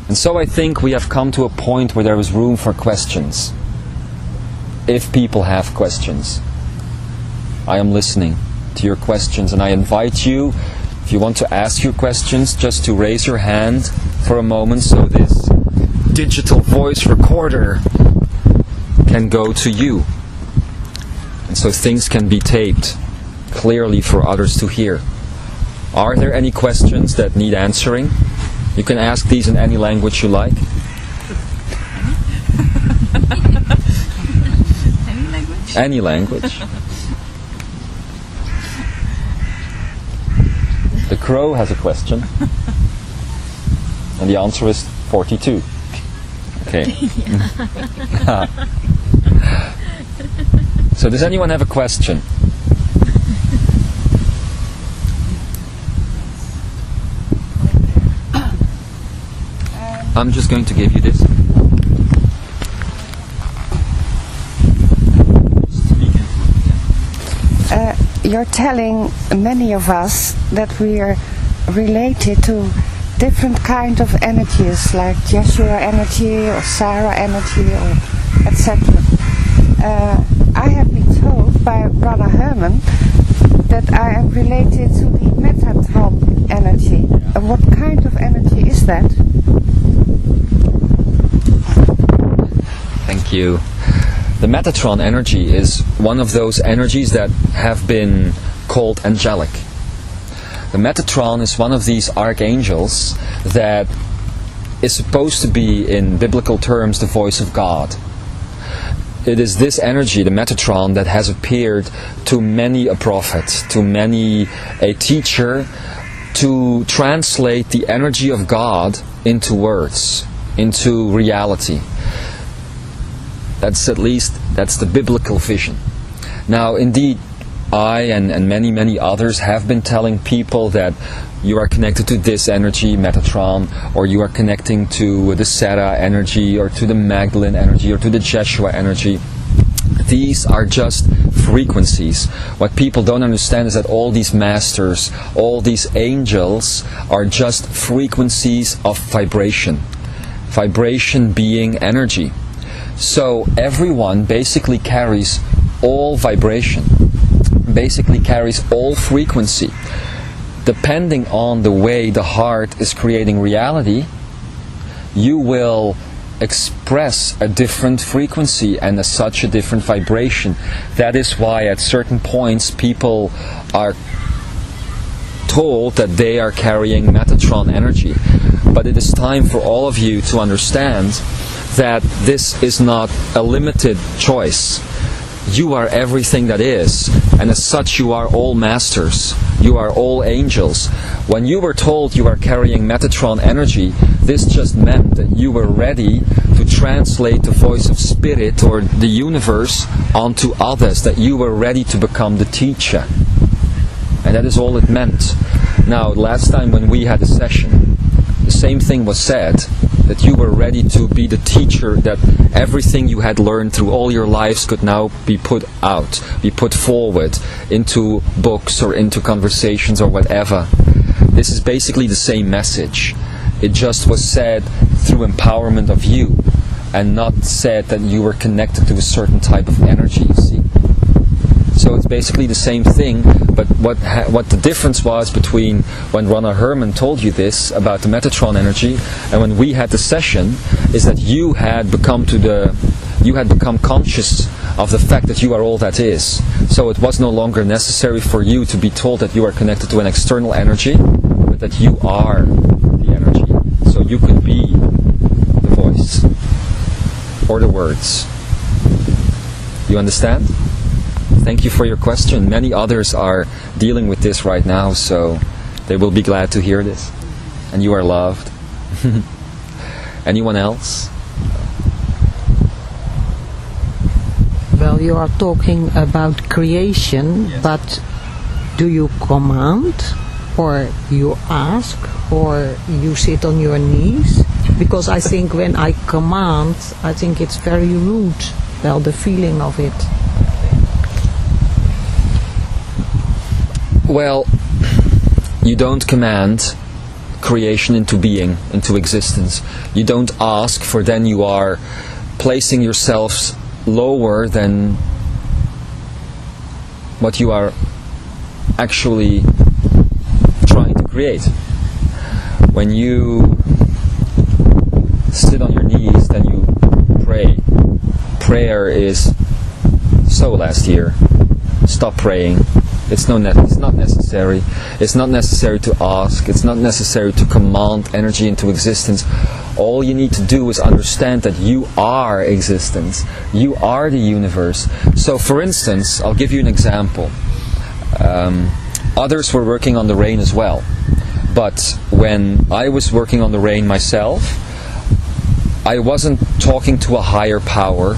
And so I think we have come to a point where there is room for questions. If people have questions, I am listening to your questions, and I invite you, if you want to ask your questions, just to raise your hand for a moment so this digital voice recorder can go to you. And so things can be taped clearly for others to hear. Are there any questions that need answering? You can ask these in any language you like. Any language? Any language. The crow has a question. And the answer is 42. Okay. So does anyone have a question? I'm just going to give you this. You're telling many of us that we are related to different kind of energies, like Jeshua energy or Sarah energy, or etc. I have been told by Brother Herman that I am related to the Metatron energy. What kind of energy is that? Thank you. The Metatron energy is one of those energies that have been called angelic. The Metatron is one of these archangels that is supposed to be, in biblical terms, the voice of God. It is this energy, the Metatron, that has appeared to many a prophet, to many a teacher, to translate the energy of God into words, into reality. That's the biblical vision. Now, indeed, I and many others have been telling people that you are connected to this energy, Metatron, or you are connecting to the Sarah energy, or to the Magdalene energy, or to the Jeshua energy. These are just frequencies. What people don't understand is that all these masters, all these angels, are just frequencies of vibration. Vibration being energy. So everyone basically carries all vibration, basically carries all frequency. Depending on the way the heart is creating reality, you will express a different frequency and as such a different vibration. That is why at certain points people are told that they are carrying Metatron energy. But it is time for all of you to understand that this is not a limited choice. You are everything that is, and as such you are all masters. You are all angels. When you were told you are carrying Metatron energy, this just meant that you were ready to translate the voice of Spirit or the universe onto others, that you were ready to become the teacher. And that is all it meant. Now, last time when we had a session, the same thing was said, that you were ready to be the teacher, that everything you had learned through all your lives could now be put out, be put forward into books or into conversations or whatever. This is basically the same message. It just was said through empowerment of you, and not said that you were connected to a certain type of energy, you see. So it's basically the same thing, but what the difference was between when Rana Herman told you this about the Metatron energy and when we had the session is that you had become to the You had become conscious of the fact that you are all that is. So it was no longer necessary for you to be told that you are connected to an external energy, but that you are the energy. So you could be the voice or the words. You understand? Thank you for your question. Many others are dealing with this right now, so they will be glad to hear this. And you are loved. Anyone else? Well, you are talking about creation, yes. But do you command, or you ask, or you sit on your knees? Because I think when I command, I think it's very rude. Well, the feeling of it. Well, you don't command creation into being, into existence. You don't ask, for then you are placing yourselves lower than what you are actually trying to create. When you sit on your knees, then you pray. Prayer is so last year. Stop praying. It's not necessary. It's not necessary to ask. It's not necessary to command energy into existence. All you need to do is understand that you are existence. You are the universe. So, for instance, I'll give you an example. Others were working on the rain as well. But when I was working on the rain myself, I wasn't talking to a higher power.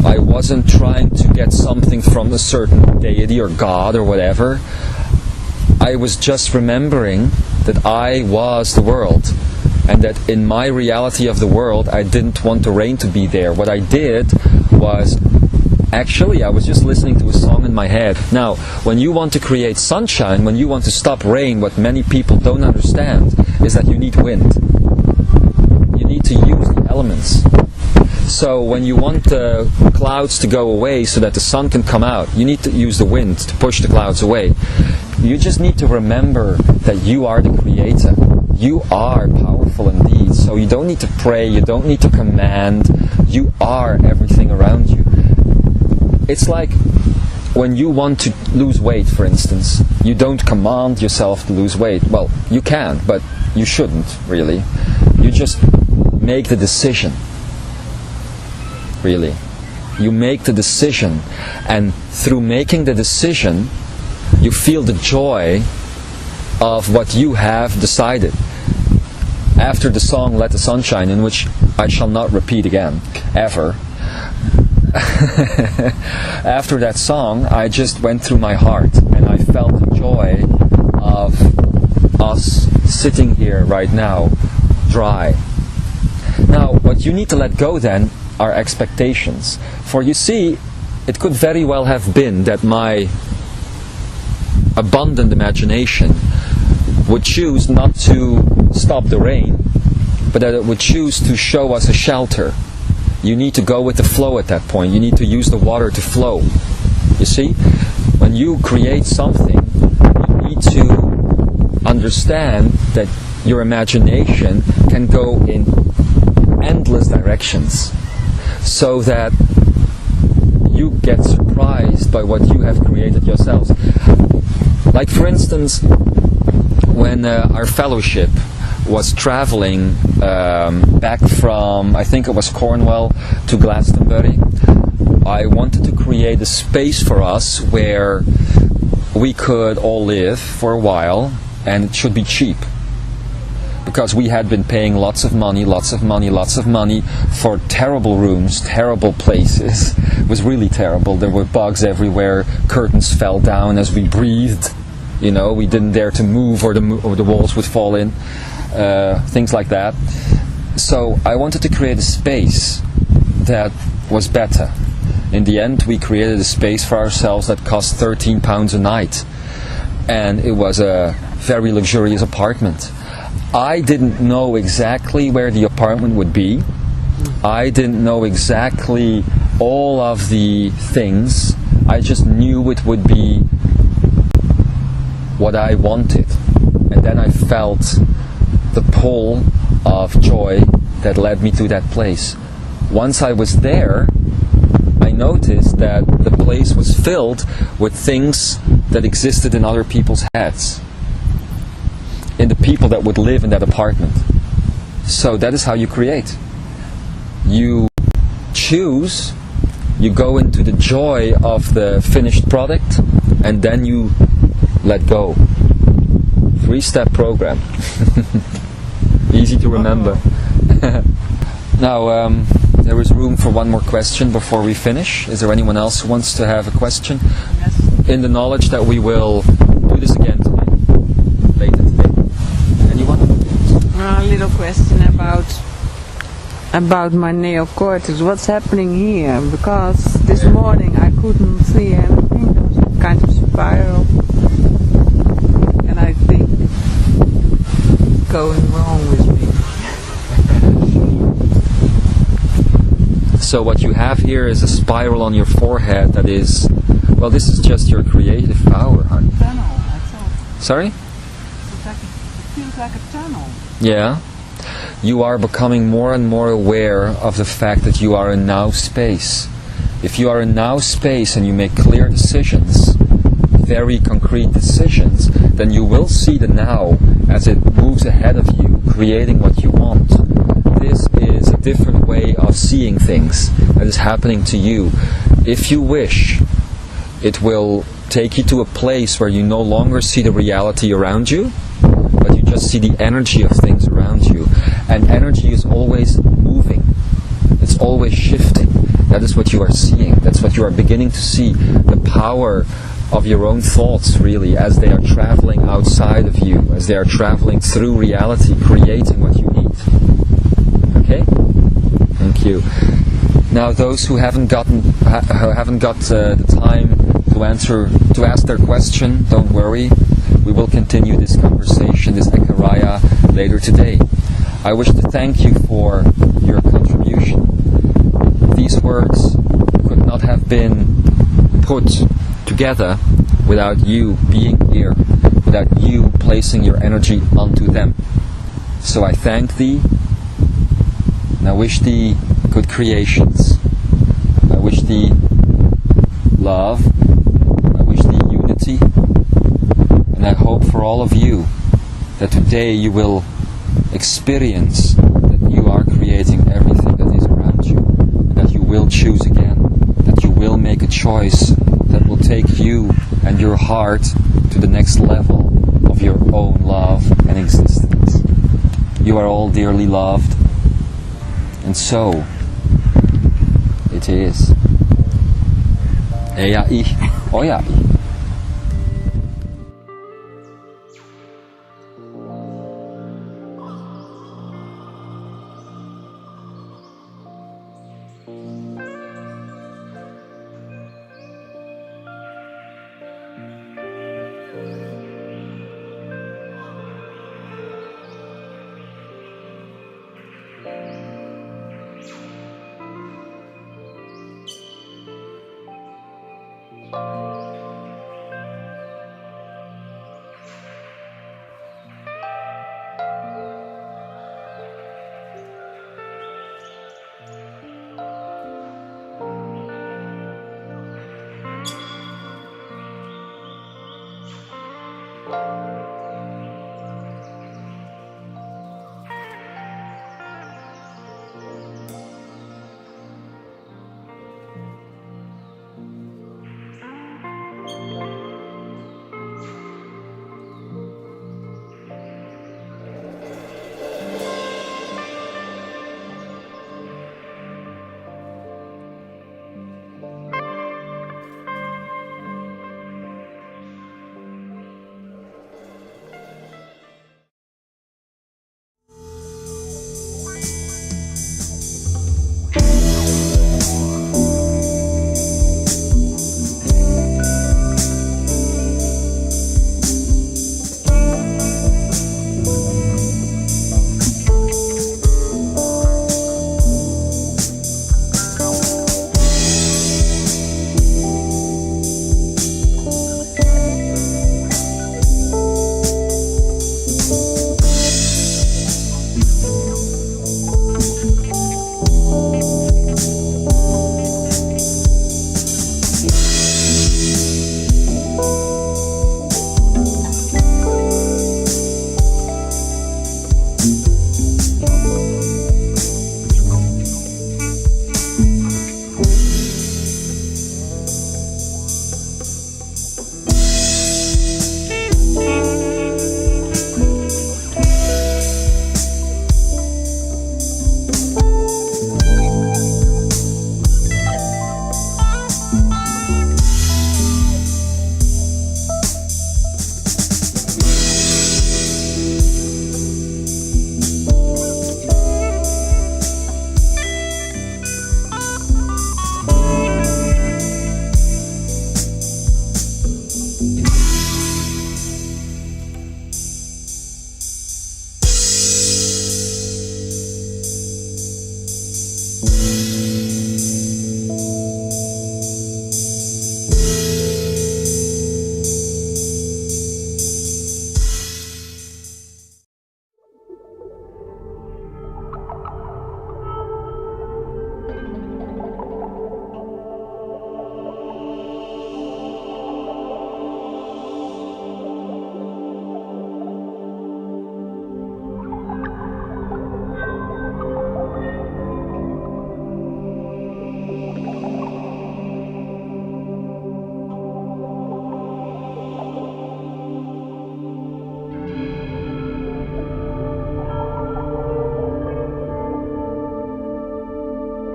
I wasn't trying to get something from a certain deity or God or whatever. I was just remembering that I was the world, and that in my reality of the world I didn't want the rain to be there. What I did was, actually I was just listening to a song in my head. Now, when you want to create sunshine, when you want to stop rain, what many people don't understand is that you need wind. You need to use the elements. So when you want the clouds to go away so that the sun can come out, you need to use the wind to push the clouds away. You just need to remember that you are the creator. You are powerful indeed. So you don't need to pray, you don't need to command. You are everything around you. It's like when you want to lose weight, for instance. You don't command yourself to lose weight. Well, you can, but you shouldn't, really. You just make the decision. Really. You make the decision, and through making the decision, you feel the joy of what you have decided. After the song Let the Sun Shine, in which I shall not repeat again, ever, after that song, I just went through my heart, and I felt the joy of us sitting here right now, dry. Now, what you need to let go then are expectations. For you see, it could very well have been that my abundant imagination would choose not to stop the rain, but that it would choose to show us a shelter. You need to go with the flow at that point. You need to use the water to flow. You see, when you create something, you need to understand that your imagination can go in endless directions, so that you get surprised by what you have created yourselves. Like, for instance, when our fellowship was traveling back from, I think it was Cornwall to Glastonbury, I wanted to create a space for us where we could all live for a while, and it should be cheap. Because we had been paying lots of money for terrible rooms, terrible places. It was really terrible. There were bugs everywhere. Curtains fell down as we breathed. You know, we didn't dare to move, or the walls would fall in. Things like that. So I wanted to create a space that was better. In the end, we created a space for ourselves that cost £13 a night. And it was a very luxurious apartment. I didn't know exactly where the apartment would be. I didn't know exactly all of the things. I just knew it would be what I wanted. And then I felt the pull of joy that led me to that place. Once I was there, I noticed that the place was filled with things that existed in other people's heads, in the people that would live in that apartment. So that is how you create. You choose, you go into the joy of the finished product, and then you let go. 3-step program. Easy to remember. Now, there is room for one more question before we finish. Is there anyone else who wants to have a question? Yes. In the knowledge that we will do this again tonight, later today. Anyone? A little question about my neocortex. What's happening here? Because this morning I couldn't see anything. There was a kind of spiral, and I think going wrong with me. So what you have here is a spiral on your forehead that is, well, this is just your creative power, honey. Tunnel. That's all. Sorry? It feels like a tunnel. Yeah. You are becoming more and more aware of the fact that you are in now space. If you are in now space and you make clear decisions, very concrete decisions, then you will see the now as it moves ahead of you, creating what you want. This is a different way of seeing things that is happening to you. If you wish, it will take you to a place where you no longer see the reality around you, but you just see the energy of things around you. And energy is always moving. It's always shifting. That is what you are seeing. That's what you are beginning to see. The power of your own thoughts, really, as they are traveling outside of you, as they are traveling through reality, creating what you need. Okay? Thank you. Now, those who haven't got the time to ask their question, don't worry. We will continue this conversation, this Ekaraya, later today. I wish to thank you for your contribution. These words could not have been put together without you being here, without you placing your energy onto them. So I thank thee, and I wish thee good creations. I wish thee love. I wish thee unity. And I hope for all of you that today you will experience that you are creating everything that is around you, and that you will choose again, that you will make a choice that will take you and your heart to the next level of your own love and existence. You are all dearly loved, and so it is. Eja ich, oja ich.